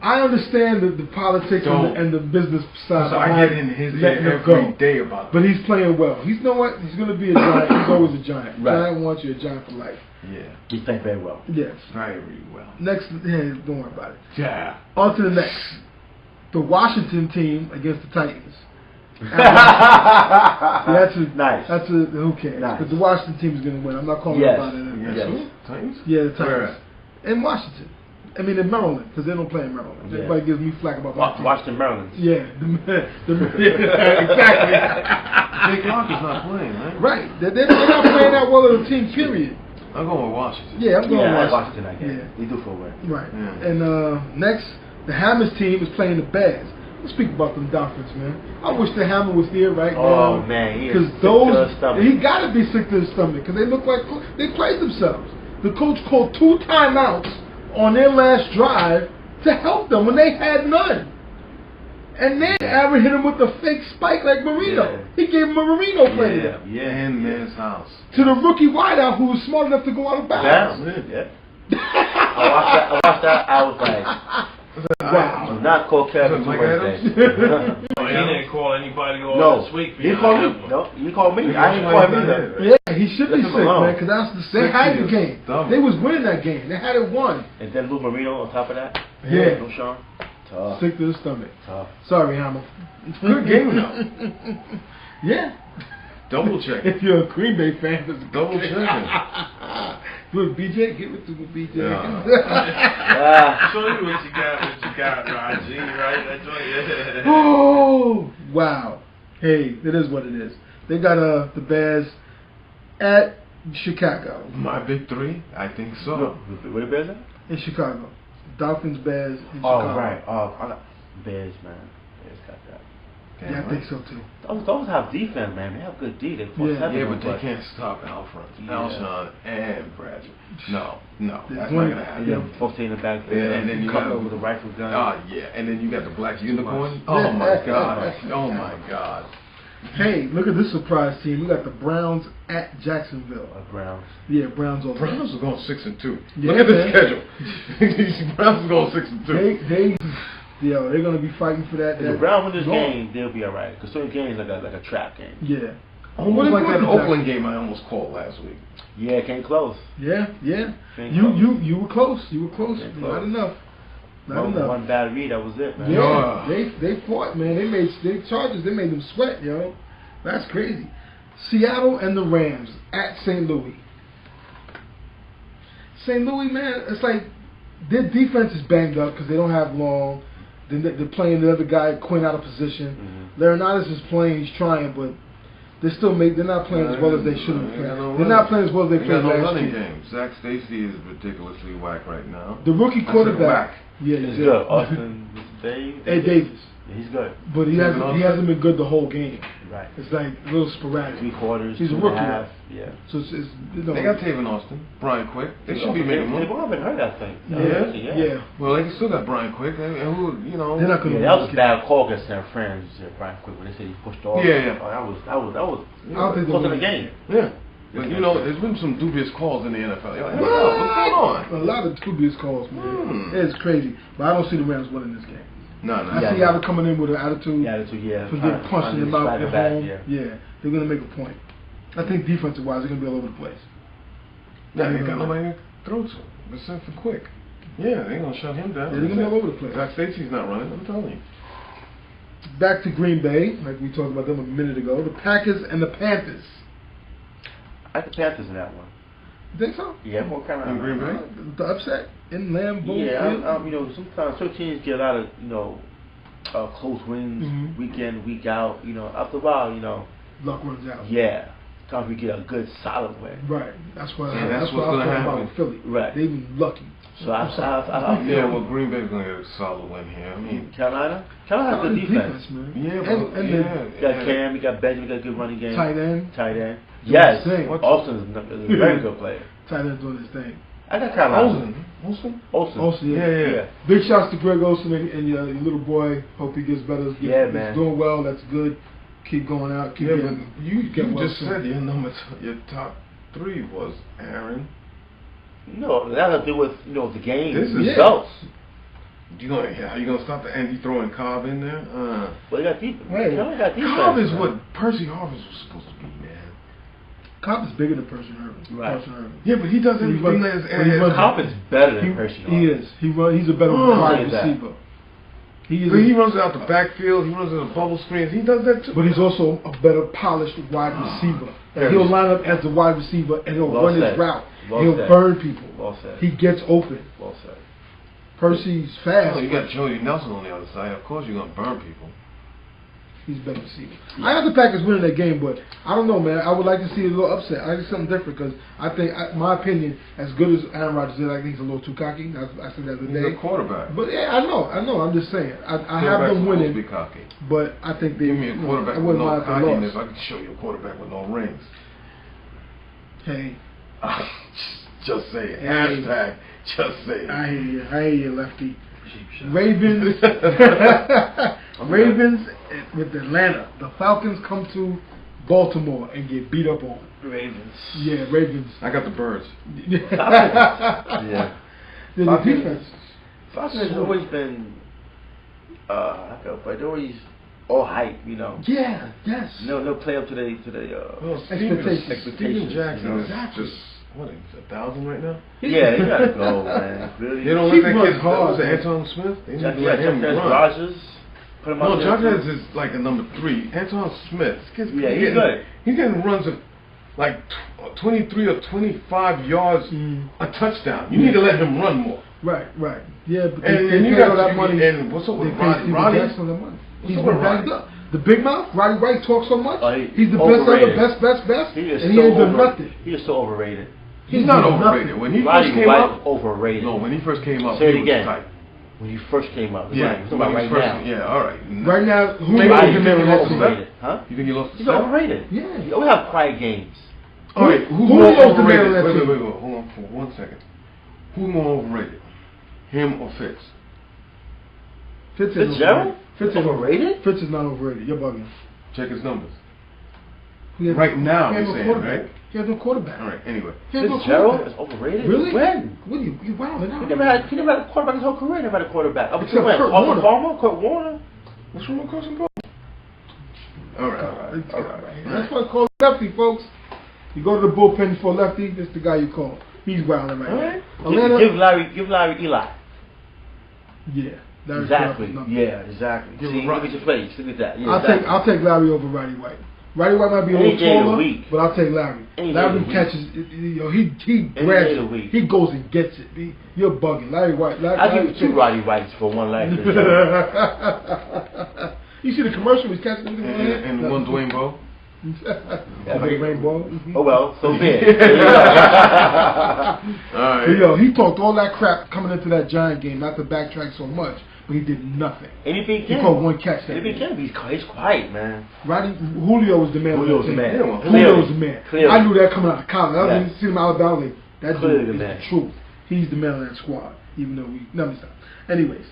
A: I understand the politics and the business side.
C: So I get in his head every day about it.
A: But he's playing well. You know what? He's going to be a Giant. He's always a Giant. Right. Giant wants you a Giant for life.
C: Yeah.
B: He's playing very well.
A: Yes.
C: Very well.
A: Next, don't worry about it.
C: Yeah.
A: On to the next. The Washington team against the Titans.
B: Nice.
A: Who cares?
B: Nice.
A: But the Washington team is going to win. I'm not calling about it.
C: Yes. Titans?
A: Yeah, the Titans. In Washington. I mean, in Maryland, because they don't play in Maryland. Yeah. Everybody gives me flack about
B: Washington, Maryland.
A: Yeah,
C: exactly. Jake Lock is not playing, right?
A: Right. They're not playing that well as a team, period.
C: I'm going with Washington.
A: Yeah, I'm going with
B: Washington. I guess. They do for a win.
A: Right. Yeah. And next, the Hammers team is playing the Bears. Let's speak about them Dolphins, man. I wish the Hammer was here right now.
B: Oh man,
A: because he got to be sick to his stomach because they look like they played themselves. The coach called 2 timeouts on their last drive to help them when they had none. And then Aaron hit him with a fake spike like Marino. Yeah. He gave him a Marino play there.
C: Yeah, in man's house.
A: To the rookie wideout who was smart enough to go out of bounds.
B: Yeah. I watched that. I was like, wow. I'm not called Kevin Wednesday.
D: He didn't call anybody all this week.
B: He called me. No, he called me. I didn't call him either.
A: Yeah, he should be sick, man, because they had the game. They was winning that game. They had it won.
B: And then Lou Marino on top of that.
A: Yeah.
B: No Sean. Tough.
A: Sick to the stomach.
B: Tough.
A: Sorry, Hammer.
C: Good game though.
A: Yeah.
C: Double check.
A: If you're a Green Bay fan, it's
C: double checking.
A: Good BJ, get with BJ.
D: Show you what you got, Raji, right? That's what, yeah.
A: Oh, wow. Hey, it is what it is. They got the Bears at Chicago.
C: My big 3? I think so.
B: Where the Bears at?
A: In Chicago. Dolphins, Bears, in Chicago.
B: Oh, right. I got Bears, man. Bears got that.
A: Yeah, I think so too.
B: Those have defense, man. They have good D. They
C: but they can't stop Alshon and Bradley. No, that's not gonna happen.
B: Yeah, both in the backfield.
C: Yeah, and then you got
B: with a rifle gun.
C: Oh yeah, and then you got the black unicorn. Oh my god. Oh my god.
A: Hey, look at this surprise team. We got the Browns at Jacksonville.
B: Browns.
A: Yeah, Browns.
C: Browns are going 6-2.
A: Yeah,
C: look at the schedule. These Browns are going 6-2.
A: They're going to be fighting for that.
B: If the Browns win this game, they'll be all right. Because certain games like a trap game.
A: Yeah.
C: Almost like that Oakland game I almost called last week.
B: Yeah, came close.
A: Yeah. You were close. Not enough.
B: One bad read, that was it, man.
A: Yeah, they fought, man. They made Chargers. They made them sweat, yo. That's crazy. Seattle and the Rams at St. Louis. St. Louis, man, it's like their defense is banged up because they don't have Long. They're playing the other guy, Quinn, out of position. Mm-hmm. Laurinaitis is playing. He's trying, but they're not playing as well as they should have played. They're not playing as well as they played last year.
C: Zach Stacy is ridiculously whack right now.
A: The rookie quarterback.
B: Yeah, he's good. Austin
A: Davis.
B: Yeah, he's good.
A: But he hasn't been good the whole game.
B: Right.
A: It's like a little sporadic.
B: 3/4.
A: He's a rookie.
B: Yeah.
A: So it's
C: they got Tavon Austin, Brian Quick. They should be making money.
B: They've all been hurt, I think.
A: Yeah.
C: Well, they still got Brian Quick, and who
A: they're not going to.
B: That was a bad call against their friends, Brian Quick, when they said he pushed off.
C: Yeah.
B: Oh, that was
A: close
B: to the game.
C: Yeah. But there's been some dubious calls in the NFL. What's going on?
A: A lot of dubious calls, man. It's crazy. But I don't see the Rams winning this game.
C: No.
A: I see Seattle coming in with an attitude.
B: Yeah.
A: For getting punched in the mouth at home. Yeah. They're going to make a point. I think defensive-wise, they're going to be all over the place.
C: Yeah, they got nobody to throw to except for Quick. Yeah, they ain't going to shut him down.
A: Yeah, they're going to be all over the place.
C: Zach Stacy's not running, I'm telling you.
A: Back to Green Bay, like we talked about them a minute ago. The Packers and the Panthers.
B: I like the Panthers in that one.
A: You think so?
B: Yeah, more kind of
C: in Green Bay.
A: The upset in Lambeau.
B: Yeah, sometimes certain teams get a lot of close wins, week in, week out. After a while,
A: luck runs out.
B: Yeah, sometimes we get a good solid win.
A: Right. That's what
C: what's
A: going to
C: happen
A: about Philly.
B: Right.
A: They've been lucky.
B: So I
C: well, Green Bay's going to get a solid win here. I mean,
B: Carolina has good defense,
A: man.
B: You got Cam, you got Benjamin, you got a good running game.
A: Tight end.
B: Yes, Austin is a very good player.
A: Tight end doing his thing.
B: I got Carolina.
A: Olsen, yeah. Big shouts to Greg Olsen and your little boy. Hope he gets better. He's doing well. That's good. Keep going out.
C: But you just said your top 3 was Aaron.
B: No, that has to do with the game
C: results. Are you gonna stop the Andy throwing Cobb in there?
B: Well, you got defense.
C: Cobb is what Percy Harvin was supposed to be, man.
A: Cobb is bigger than Percy Harvin.
B: Right.
C: Yeah, but he does everything
B: Cobb is better than Percy Harvin.
A: He is. He's a better wide receiver.
C: He runs out the backfield. He runs in the bubble screens. He does that too.
A: But he's also a better polished wide receiver. He'll line up as the wide receiver and he'll run his route. He'll burn people.
B: Well said.
A: He gets open.
B: Well said.
A: Percy's fast.
C: You got Jody Nelson on the other side. Of course, you're gonna burn people.
A: He's a better receiver. I got the Packers winning that game, but I don't know, man. I would like to see a little upset. I think something different because I think, my opinion, as good as Aaron Rodgers is, I think he's a little too cocky. I said that the other day.
C: He's a quarterback.
A: But yeah, I know. I'm just saying. I have them winning.
C: Be cocky.
A: But I think they.
C: Give me a quarterback with no cockiness. I can show you a quarterback with no rings.
A: Hey.
C: Just say it. Hashtag. Just say it.
A: I hear you, Lefty. Ravens. Ravens with Atlanta. The Falcons come to Baltimore and get beat up on.
B: Ravens.
A: Yeah, Ravens.
C: I got the birds.
B: Yeah.
A: The defense.
B: Falcons has always been. They're always all hype, you know.
A: Yeah. Yes.
B: No play up to the
A: expectations.
C: Steven Jackson is
A: Exactly.
C: just. What is it, 1,000 right now?
B: Yeah, you gotta go, man. Really?
C: They don't let that kid hard. Anton Smith? They need to let him run.
B: Rogers. Put him out there.
C: Rogers is like a number 3. Anton Smith.
B: He's good.
C: He's getting runs of like 23 or 25 yards a touchdown. You need to let him run more.
A: Right. Yeah, but
C: and you got all that money. And what's up with Roddy?
A: He's been backed up. The big mouth, Roddy White, talks so much. He's the
B: overrated.
A: best.
B: He is
A: and he ain't done nothing.
B: He is so overrated.
C: He's not overrated. When he
B: Roddy
C: first came
B: White
C: up,
B: overrated.
C: No, when he first came up,
B: Say
C: he
B: it again.
C: was tight.
B: When he first came up,
C: yeah.
B: Right. Right now.
C: Yeah, all right.
A: Right now, who
C: Roddy,
A: is
C: you think he lost
B: overrated? Huh?
C: You think he lost?
B: He's overrated.
A: Yeah.
B: He always have quiet games.
C: All right. Who's more overrated? Wait. Hold on for 1 second. Who's more overrated? Him or Fitz?
B: Fitzgerald? Fitz overrated?
A: Fitz is not overrated. You're bugging.
C: Check his numbers.
A: Right
C: now, you're saying, right?
A: He has no quarterback.
C: All right, anyway.
B: Fitzgerald is overrated?
A: Really?
B: When?
A: What are you wilding out?
B: He never had a quarterback his whole career. He never had a quarterback. Up
A: Except
B: to when?
A: Kurt
B: Warner?
C: What's wrong with Carson Palmer? All right.
A: That's why I call Lefty, folks. You go to the bullpen for Lefty, this is the guy you call. He's wilding right now.
B: Atlanta, give Larry Eli.
A: Yeah.
B: Exactly. Yeah, exactly. See, look at your face. Look at that. Yeah,
A: I'll take Larry over Roddy White. Roddy White might be a little taller, but I'll take Larry. Larry catches, he grabs it. He goes and gets it. You're bugging. Larry White.
B: I'll give you 2 Roddy Whites for 1 Larry.
A: You see the commercial he's catching
C: and one Dwayne Bowe?
B: Oh well, so be it.
A: Yo, he talked all that crap coming into that Giant game, not to backtrack so much, but he did nothing.
B: N.E.B.
A: He caught 1 catch.
B: He's quiet, man.
A: Julio was the man.
B: Julio was the man.
A: Julio was the man.
B: Clearly.
A: I knew that coming out of college. I didn't see him out of Alabama. That
B: Clearly
A: dude is the truth. He's the man of that squad, even though we never stop. Anyways.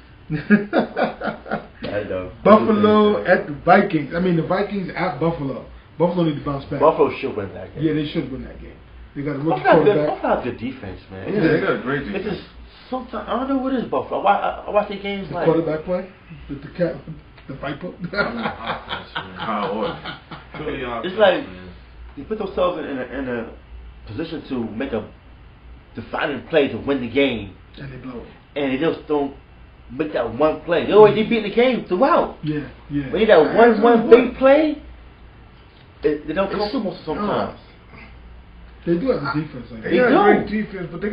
A: Buffalo at the Vikings. I mean, the Vikings at Buffalo. Buffalo need to bounce back.
B: Buffalo should win that game.
A: Yeah, they should win that game. They got a rookie quarterback.
B: Buffalo has good defense, man.
C: Yeah, they got a great defense.
B: It's just sometimes I don't know what is Buffalo. I watch their games like
A: quarterback play with the cat, the viper.
B: It's like you put themselves in a position to make a defining play to win the game,
A: and they blow it.
B: And they just don't make that one play. They beat the game throughout.
A: Yeah.
B: When you that one big play, they don't come sometimes.
A: They do have a defense like that.
C: They got a great defense, but you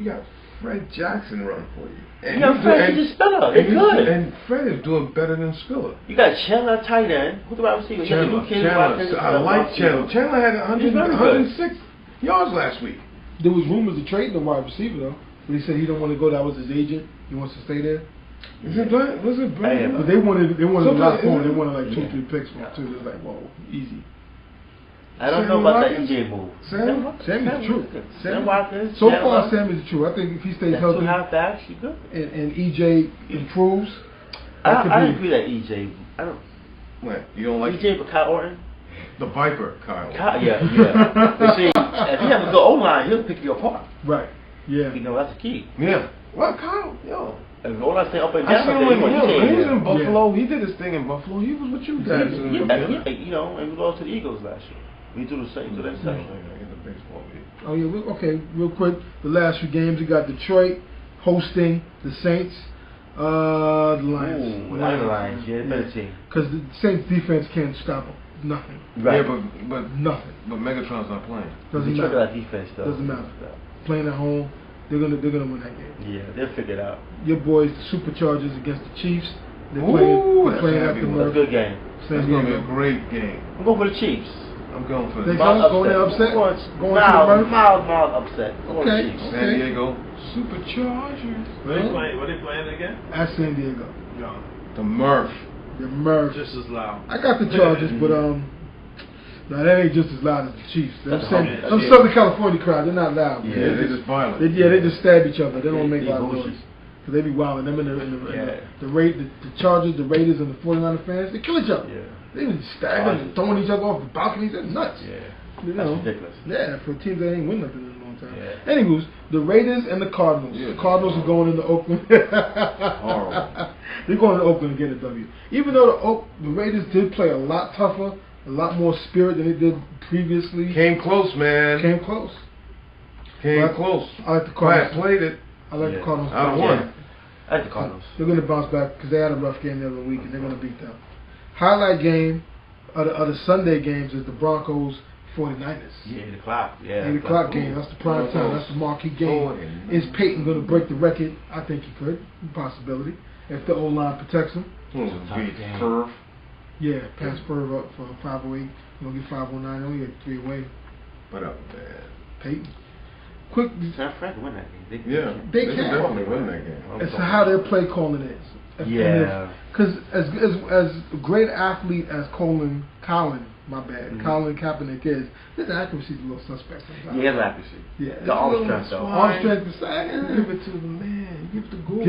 C: got Fred Jackson running for you. And
B: Fred is Spiller. They're good.
C: And Fred is doing better than Spiller.
B: You got Chandler tight end. Who's the wide receiver?
C: Chandler. I like Chandler. Chandler had 106 yards last week.
A: There was rumors of trading the wide receiver though. But he said he don't want to go. That was his agent. He wants to stay there.
C: Was it Brian?
A: But they wanted a lot for him. They wanted like 2-3 picks for him too. It was like, whoa, easy.
B: I don't know about that EJ move.
A: Sam is true.
B: Sam Watkins.
A: So far, Sam is true. I think if he stays healthy,
B: 2 halfbacks, he good.
A: And EJ improves.
B: I agree that EJ. I don't.
C: What? You don't like
B: EJ, but Kyle Orton.
C: The Viper, Kyle.
B: Yeah. But see, if he has a good O line, he'll pick you apart.
A: Right. Yeah.
B: You know that's the key.
C: Yeah. Well, Kyle, yo.
B: If all I say up and
C: I
B: down,
C: seen him when he was in Buffalo. He did his thing in Buffalo. He was with you guys.
B: Yeah, you know, and we lost to the Eagles last year. We do the same to that same.
A: Oh yeah, okay. Real quick, the last few games we got Detroit hosting the Saints. The Lions.
B: The Lions, yeah, better team.
A: Because the Saints defense can't stop them. Nothing.
C: Right. Yeah, but
A: nothing.
C: But Megatron's not playing.
A: Doesn't matter.
B: Defense, though.
A: Doesn't matter. Playing at home, they're gonna win that game.
B: Yeah, they'll figure it out.
A: Your boys, the Superchargers against the Chiefs. They're
C: Ooh,
A: playing
C: that's
A: at the
C: happy.
A: Murph.
B: That's a good game.
C: That's going to be a great game.
B: I'm going for the Chiefs.
C: I'm going for
A: They
C: the
A: going there upset? Going to the Murph?
B: Mild upset.
A: Okay.
C: San Diego Superchargers.
D: What are they playing again?
A: At San Diego.
D: No.
C: The Murph.
A: The Murph.
D: Just as loud.
A: I got the Chargers, but no, that ain't just as loud as the Chiefs. Them
B: That's
A: Southern California crowd, they're not loud.
C: Yeah, they're just violent.
A: They just stab each other. They don't make a lot of
B: bougie.
A: noise. Cause they be wilding. Them the Chargers, the Raiders, and the 49er fans, they kill each other.
B: Yeah.
A: They be stabbing and throwing each other off the balconies. They're nuts.
B: Yeah.
A: You know?
B: That's ridiculous.
A: Yeah, for teams that ain't win nothing in a long time.
B: Yeah.
A: Anyways, the Raiders and the Cardinals.
C: Yeah.
A: The Cardinals are going into Oakland.
C: Horrible.
A: They're going to Oakland to get a W. Even though the Raiders did play a lot tougher, a lot more spirit than they did previously.
C: Came close, man.
A: Came close.
C: Came close.
A: I like the Cardinals.
C: I played it.
A: I like the Cardinals.
C: I won.
B: I like the Cardinals.
A: They're going to bounce back because they had a rough game the other week and they're going to beat them. Highlight game of the Sunday games is the Broncos 49ers.
B: Yeah, 8 o'clock. Yeah.
A: 8 o'clock game. That's the prime time. That's the marquee game. Is Peyton going to break the record? I think he could. Possibility. If the O-line protects him.
C: Perv.
A: Yeah, pass Perv up for 508. You're going to get 509. Only get 3 away.
C: What up, man?
A: Peyton. Quick.
B: San Fran can win that game.
A: They
C: can
A: can
C: definitely win that game.
A: It's how their play calling is.
B: Yeah.
A: Because as great athlete as Colin Kaepernick is, his accuracy is a little suspect sometimes.
B: Yeah, his accuracy.
A: Yeah.
B: The arm strength, though.
A: Arm strength is
C: Give it to the man. Give it to Gore.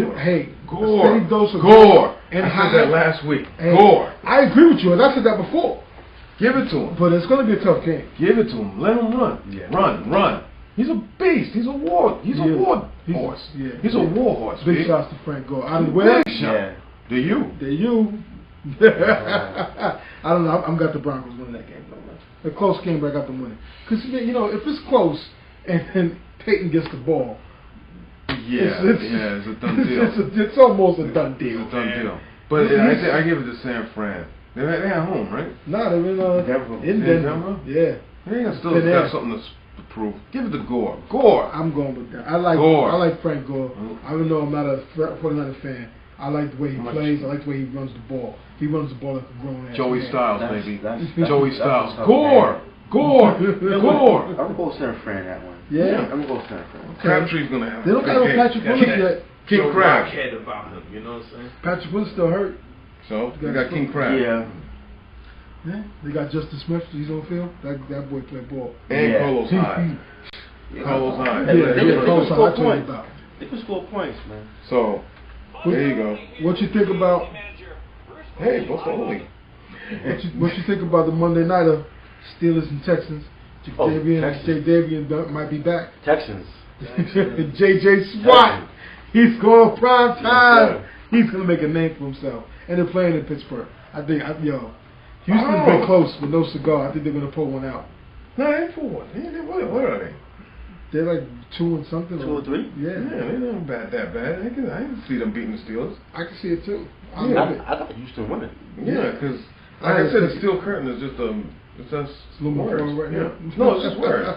A: Gore. A steady dose of
C: Gore.
A: And
C: I said that last week.
A: Hey,
C: Gore.
A: I agree with you, and I said that before.
C: Give it to him.
A: But it's going to be a tough game.
C: Give it to him. Let him run. Yeah. Run. He's a beast. He's a war. He's a war horse.
A: Yeah.
C: He's a war horse.
A: Big shots to Frank Gore. Out of where?
C: Big shot.
B: Yeah.
C: To you.
A: I don't know. I'm got the Broncos winning that game. A close game, but I got them winning. Because if it's close and Peyton gets the ball,
C: it's a done deal.
A: It's almost a done deal.
C: It's a done deal. But I give it to San Fran. They're at home, right?
A: No, they're in Denver. Yeah.
C: They still got something to prove. Give it to Gore. Gore.
A: I'm going with that. I like Gore. I like Frank Gore. Even though I'm not a 49er fan, I like the way he plays. I like the way he runs the ball. He runs the ball like a grown ass.
C: Joey
A: man.
C: Styles, baby.
B: Joey
C: Styles. Gore. Gore.
B: I'm going to go San Fran that one.
A: Yeah.
B: I'm going to go San Fran.
C: Crabtree's going to have
A: They don't have Patrick Willis yet.
C: King Crab.
D: Head about him, you know what I'm saying?
A: Patrick Willis still hurt.
C: So they got King Crab.
A: Yeah. They got Justin Smith. He's on field. That boy play ball.
C: And Carlos Hyde. Carlos Hyde.
B: They can score points, man.
C: So there you go.
A: What you think about?
C: Hey, what's the only?
A: What you think about the Monday nighter Steelers and Texans? Jay Davian might be back.
B: Texans.
A: JJ Swat. He's going prime time. He's gonna make a name for himself. And they're playing in Pittsburgh. I think Houston's been close with no cigar. I think they're gonna pull one out.
C: No, they ain't pull one. Where are they?
A: They're like 2 and something.
B: 2 or 3?
A: Yeah.
C: They're not that bad. I can see them beating the Steelers.
A: I can see it too.
B: I thought Houston won it.
C: Yeah, because like I said, the steel curtain is just it's just
A: a little more
C: words.
A: right now.
C: No, it's just words.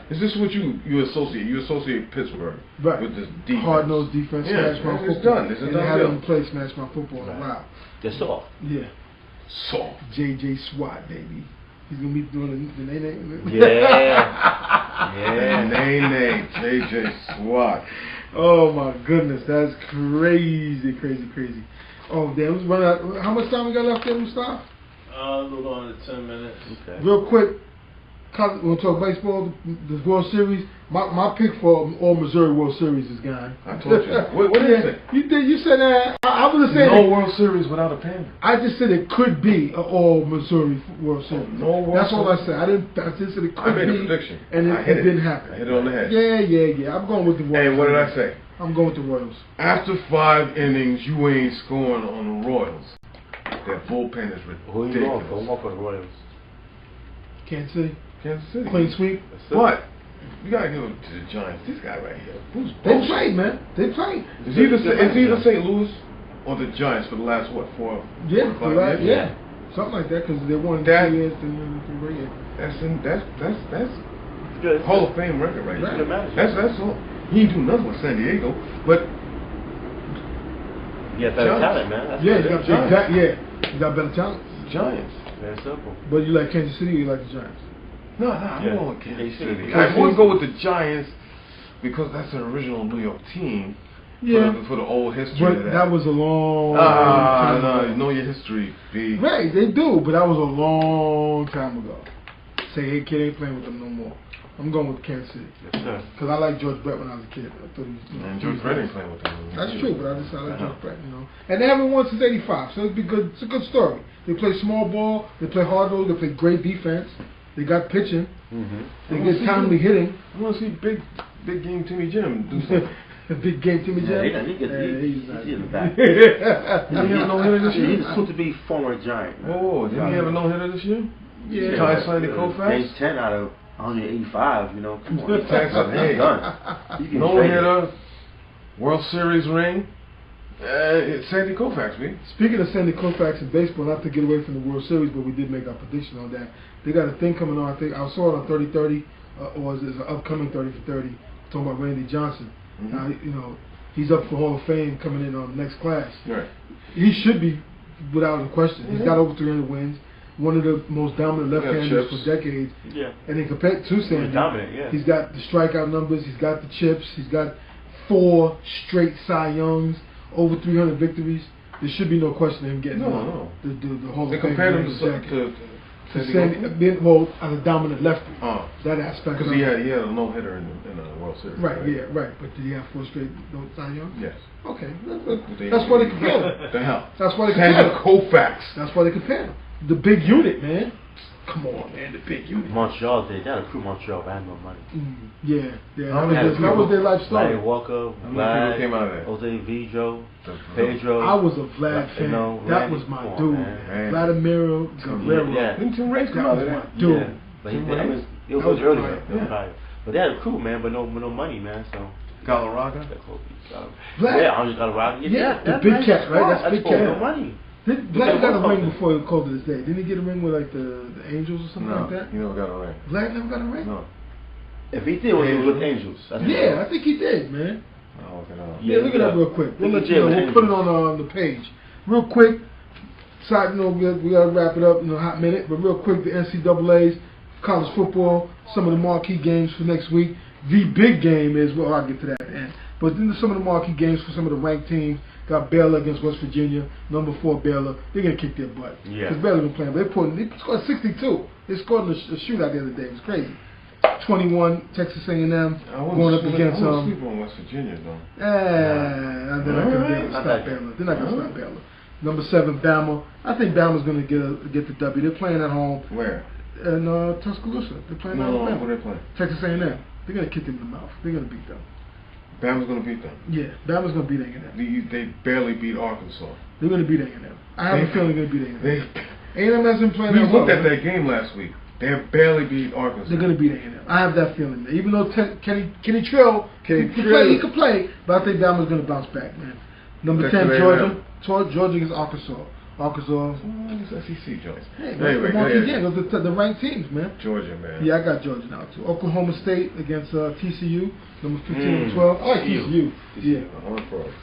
C: It's just what you associate. You associate Pittsburgh with this defense.
A: Hard-nosed defense.
C: Yeah,
A: smash my
C: it's
A: football.
C: done. It's a
A: and
C: done
A: they had
C: deal.
A: them play smash my football in a while.
B: They're soft.
A: Yeah.
C: Soft.
A: JJ Swat, baby. He's gonna be doing the name.
B: Yeah.
C: Name. JJ Swat.
A: Oh my goodness, that's crazy. Oh damn, let's run out. How much time we got left there, Mustafa?
D: A little under 10 minutes.
B: Okay.
A: Real quick, we'll talk baseball, the World Series. My pick for all Missouri World Series is gone.
C: I told you. What did you say?
A: You said that. I was saying
C: no World Series without a panda.
A: I just said it could be an all Missouri World Series.
C: No World
A: That's all I
C: Series.
A: said. I just said it could be.
C: I made a prediction.
A: And it didn't happen.
C: I hit it on the head.
A: Yeah. I'm going with the Royals.
C: Hey, what did I say?
A: I'm going with the Royals.
C: After 5 innings, you ain't scoring on the Royals. Their bullpen is ridiculous.
B: Who are you going for? I'm going for the Royals.
A: Kansas City.
C: Kansas City.
A: Clean sweep.
C: What? You gotta give it to the Giants. This guy right here.
A: They played, man. They played.
C: It's either St. Louis or the Giants for the last 4 or 5 years.
A: Yeah. Something like that because they won 2 years and 3 years.
C: That's
B: good.
C: Hall of Fame record right there.
B: Right.
C: That's all. He didn't do nothing with San Diego, but
B: Yeah, better talent, man. That's
A: yeah, you got better talent.
C: Giants.
B: Very simple.
A: But you like Kansas City or you like the Giants?
C: No, I'm going with Kansas City.
A: I
C: wouldn't go with the Giants because that's an original New York team.
A: Yeah.
C: For the old history.
A: But that was a long time ago.
C: No, you know your history, B.
A: Right, they do, but that was a long time ago. Say, hey, kid ain't playing with them no more. I'm going with Kansas City.
B: Yes, sir.
A: Because I liked George Brett when I was a kid. I thought he was,
C: And George Brett ain't playing with them.
A: That's true, but I like George Brett, you know. And they haven't won since '85, so it's good. It's a good story. They play small ball, they play hard ball, they play great defense. They got pitching. They get timely hitting.
C: I want to see big game Timmy Jim do something.
A: Big game Timmy Jim.
B: He's in the back.
C: Did he have a no-hitter this year?
B: He's supposed to be former Giant.
C: Oh, did he have a no-hitter this year?
A: Yeah.
C: Ty Sandy Koufax?
B: Games 10 out of 185, you know. Come on.
C: Hey, no-hitter, World Series ring. It's Sandy Koufax, man.
A: Speaking of Sandy Koufax in baseball, not to get away from the World Series, but we did make our prediction on that. They got a thing coming on, I think. I saw it on 30-30, or is it an upcoming 30 for 30, talking about Randy Johnson. Now, you know, he's up for Hall of Fame coming in on the next class.
C: Right.
A: He should be, without a question. He's got over 300 wins. One of the most dominant left-handers for decades.
B: Yeah.
A: And then compared to Sandy,
B: he's
A: got the strikeout numbers, he's got the chips, he's got 4 straight Cy Youngs, over 300 victories. There should be no question of him getting the Hall of Fame.
C: They compared him to
A: Sandy, well, as a dominant lefty. That aspect.
C: Because he had a no-hitter in the World Series.
A: Right, right, yeah, right. But did he have 4 straight Cy Youngs?
C: Yes.
A: Okay, that's why they compare him.
C: The hell?
A: That's why they compare him.
C: Koufax.
A: That's why they compare him. The big unit, man. Come on, man, the big unit.
B: Montreal, they got to prove Montreal, but I had no money.
A: Yeah. That was their life story.
B: Larry Walker, Vlad,
C: came out of there?
B: Jose Vidro, Pedro.
A: I was a Vlad fan. That was my dude. Vladimir Guerrero.
C: Didn't Tim Race come out of there?
A: Dude.
B: Yeah. But it was earlier. But they had a crew, man, but no money, man, so.
C: Galarraga?
B: Yeah, Andre Galarraga.
A: Yeah, the big cat, right? That's big cat.
B: No money.
A: Vlad got a ring before he called it his day. Didn't he get a ring with like the Angels or something like that?
C: He never got a ring.
A: Vlad never got a ring?
C: No.
B: If he did, it was with Angels.
A: I think he did, man.
C: Yeah,
A: look it up real quick. We'll let you know. We'll put it on the page. Real quick, side note, we gotta wrap it up in a hot minute, but real quick, the NCAA's, college football, some of the marquee games for next week. The big game is, well, I'll get to that at the end. But then some of the marquee games for some of the ranked teams. Got Baylor against West Virginia, number 4 Baylor. They're going to kick their butt. Yeah. Because Baylor been playing. They scored 62. They scored in a shootout the other day. It was crazy. 21, Texas A&M going up against
C: I won't sleep on West Virginia, though.
A: They're not going to stop Baylor. They're not going to stop Baylor. Number 7, Bama. I think Bama's going to get the W. They're playing at home.
C: Where?
A: In Tuscaloosa. They're playing at Alabama.
C: Where they playing?
A: Texas A&M. They're going to kick them in the mouth. They're going to beat them.
C: Bama's going to beat them.
A: Yeah, Bama's going to beat A&M.
C: They barely beat Arkansas.
A: They're going to beat A&M. I have a feeling they're going to beat A&M. A&M hasn't played that well.
C: We looked at that game last week. They have barely beat Arkansas.
A: They're going to beat A&M. I have that feeling. Even though Kenny Trill he can play, but I think Bama's going to bounce back, man. Number 10, Georgia. Georgia against Arkansas.
C: It's SEC, Jones.
A: Hey, the ranked teams, man.
C: Georgia, man.
A: Yeah, I got Georgia now, too. Oklahoma State against TCU, number 15 and 12. I like TCU.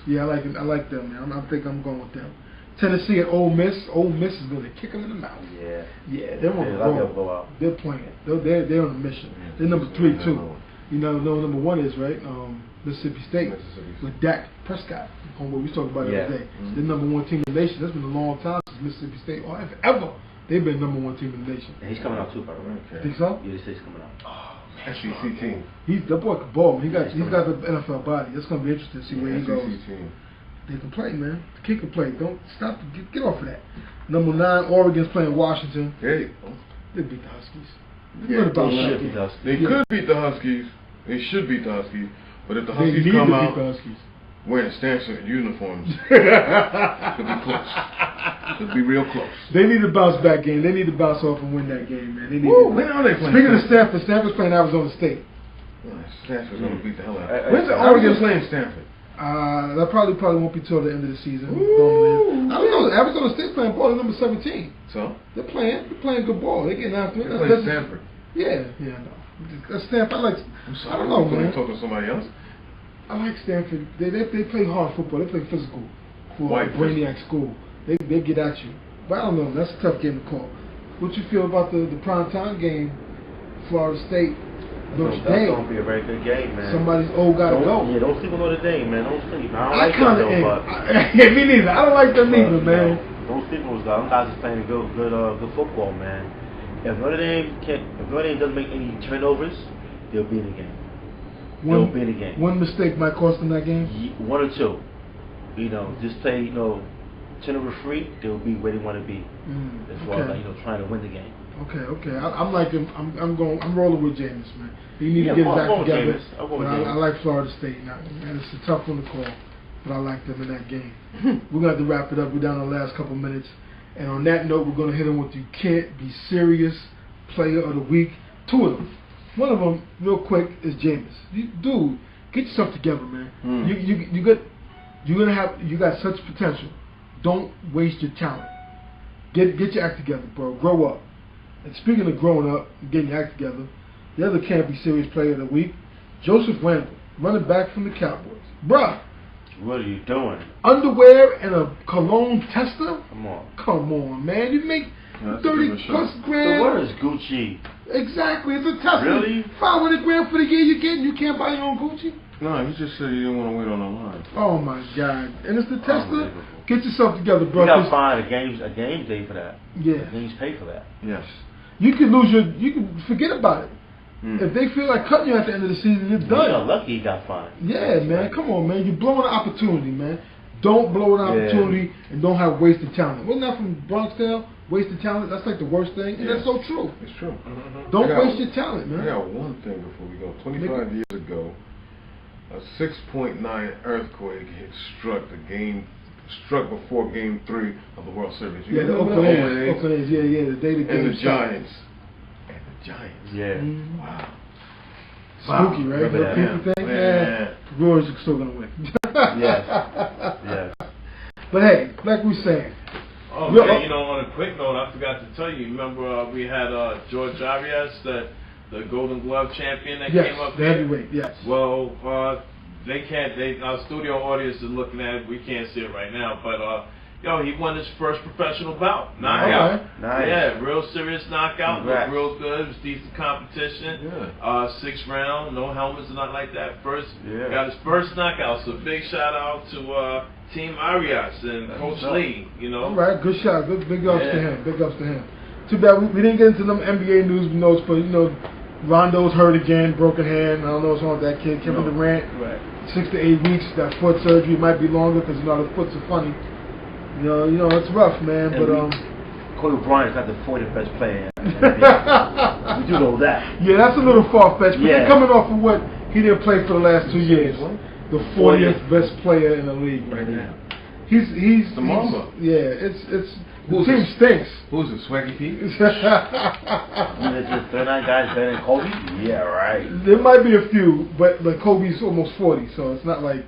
A: Yeah, I like them, man. I think I'm going with them. Tennessee at Ole Miss. Ole Miss is going to kick them in the mouth. Yeah, they're on the road. They're playing. They're on a mission. They're number 3, too. You know number 1 is, right? Mississippi State with Dak Prescott. What we talked about the other day. They're number 1 team in the nation. That's been a long time since Mississippi State, or ever, they've been number 1 team in the nation.
B: And he's coming out too, by the way.
A: Think so?
B: Yeah, they say he's coming out.
C: SEC team.
A: That boy can ball, man. He's got the NFL body. That's gonna be interesting to see where he goes.
C: Team.
A: They can play, man. The kid can play. Don't stop. Get off of that. Number 9, Oregon's playing Washington.
C: They
A: beat the Huskies.
C: They could beat the Huskies. They should beat the Huskies. But if the Huskies come out wearing Stanford uniforms, it'll be close. It'll be real close.
A: They need a bounce back game. They need to bounce off and win that game, man.
C: When are they playing?
A: Speaking of Stanford, Stanford's playing Arizona State.
C: Stanford's going to beat the hell out of them.
A: When's the Oregon
C: playing Stanford?
A: That probably won't be till the end of the season. I don't know. Arizona State's playing ball. They're number 17.
C: So?
A: They're playing good ball. They're getting after it.
C: They're playing Stanford.
A: Yeah, I know. Stanford, I don't know, man.
C: Talking to somebody else.
A: I like Stanford. They play hard football. They play physical for a Brainiac school. They get at you. But I don't know. That's a tough game to call. What you feel about the primetime game, Florida State, Notre Dame?
B: That's going to be a very good game, man.
A: Somebody's old got to go.
B: Yeah, don't sleep on Notre Dame, man. Don't sleep. I don't like them, though, but...
A: Yeah, me neither. I don't like them either, man.
B: Don't sleep on those guys. Those guys are playing good football, man. If Notre Dame doesn't make any turnovers, they'll be in the game. They'll be in the game.
A: One mistake might cost them that game?
B: One or two. Just play, turnover free, they'll be where they want to be. As far as trying to win the game.
A: Okay. I'm like him. I'm rolling with Jameis, man. You need to get it back together. I like Florida State now, and it's a tough one to call, but I like them in that game. We're gonna have to wrap it up. We're down to the last couple minutes, and on that note, we're gonna hit them with you can't be serious player of the week. Two of them. One of them, real quick, is Jameis. Dude, get yourself together, man. You got such potential. Don't waste your talent. Get your act together, bro. Grow up. And speaking of growing up and getting your act together, the other can't be serious player of the week, Joseph Randle, running back from the Cowboys. Bruh.
B: What are you doing?
A: Underwear and a cologne tester?
B: Come on,
A: man. You make 30 plus grand.
B: So what is Gucci?
A: Exactly. It's a tester.
B: Really?
A: 500 grand for the year you get, and you can't buy your own Gucci?
C: No, he just said he didn't want to wait on the line.
A: Oh my God! And it's the tester. Get yourself together, bro.
B: You gotta find a game day for that.
A: Yeah.
B: The games pay for that.
C: Yes.
A: You can forget about it. If they feel like cutting you at the end of the season, you're done.
B: You're lucky he got fined.
A: Yeah, man. Come on, man. You're blowing an opportunity, man. Don't blow an opportunity and don't have wasted talent. Wasn't that from Bronx Tale? Wasted talent. That's like the worst thing, and that's so true.
C: It's true.
A: Don't waste your talent, man.
C: I got one thing before we go. 25 years ago, a 6.9 earthquake struck before Game 3 of the World Series.
A: The Oakland A's. The day the game
C: and the Giants.
B: Yeah.
C: Wow.
A: Spooky, right? People think, the Brewers are still gonna win.
B: Yes.
A: But hey, like we saying.
D: Oh, man, on a quick note, I forgot to tell you. Remember, we had George Arias, the Golden Glove champion that came up
A: the heavyweight. Yes.
D: Well, our studio audience is looking at it. We can't see it right now, but he won his first professional bout, knockout.
B: Nice.
D: Yeah, real serious knockout.
B: Congrats.
D: Looked real good. It was decent competition. Yeah. 6th round, no helmets or nothing like that. Got his first knockout. So big shout out to Team Arias and Coach Lee.
A: All right, good shot. Big ups to him. Big ups to him. Too bad we didn't get into them NBA news notes, but Rondo's hurt again, broken hand. I don't know what's wrong with that kid. Kevin Durant, 6 to 8 weeks. That foot surgery might be longer because the foot's are funny. It's rough, man. But
B: Kobe Bryant's not the 40th best player. We do know that.
A: Yeah, that's a little far-fetched. But they're coming off of what he didn't play for the last 2 years. The 40th best player in the league right now. He's
C: the Mamba.
A: The team stinks.
C: Who's it, Swaggy Pete?
B: There's 39 guys better than Kobe? Yeah, right.
A: There might be a few, but Kobe's almost 40, so it's not like,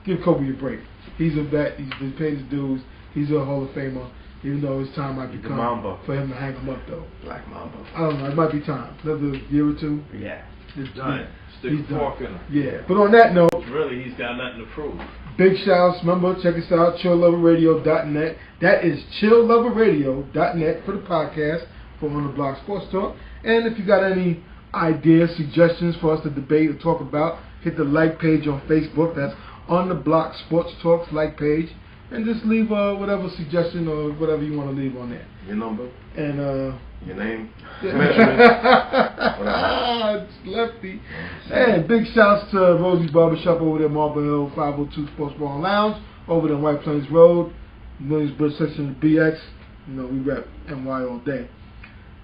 A: give Kobe a break. He's a vet. He's been paid his dues. He's a Hall of Famer, even though his time might be coming for him to hang him up, though.
C: Black Mamba.
A: I don't know. It might be time. Another year or two.
B: Yeah.
D: He's done. Stick a fork in him.
A: Yeah. But on that note,
D: really, he's got nothing to prove.
A: Big shouts. Remember, check us out, chillloverradio.net. That is chillloverradio.net for the podcast for On the Block Sports Talk. And if you got any ideas, suggestions for us to debate or talk about, hit the like page on Facebook. That's On the Block Sports Talks like page. And just leave whatever suggestion or whatever you want to leave on there.
C: Your number.
A: And
C: your name.
A: It's Lefty. And big shouts to Rosie's Barbershop over there, Marble Hill, 502 Sports Bar and Lounge, over there on White Plains Road, Williamsburg section of BX. We rep NY all day.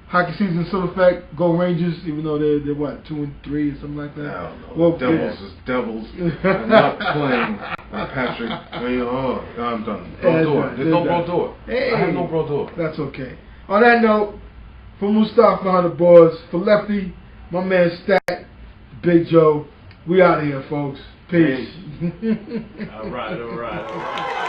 A: Hockey season still effect. Go Rangers, even though they're what, 2-3 or something like that.
C: I don't know. Devils is Devils. I'm not playing Patrick. I'm done. Brodeur. There's no Brodeur.
A: Hey,
C: I have no Brodeur.
A: That's okay. On that note, for Mustafa behind the boards, for Lefty, my man Stat, Big Joe, we out of here, folks. Peace.
D: All right.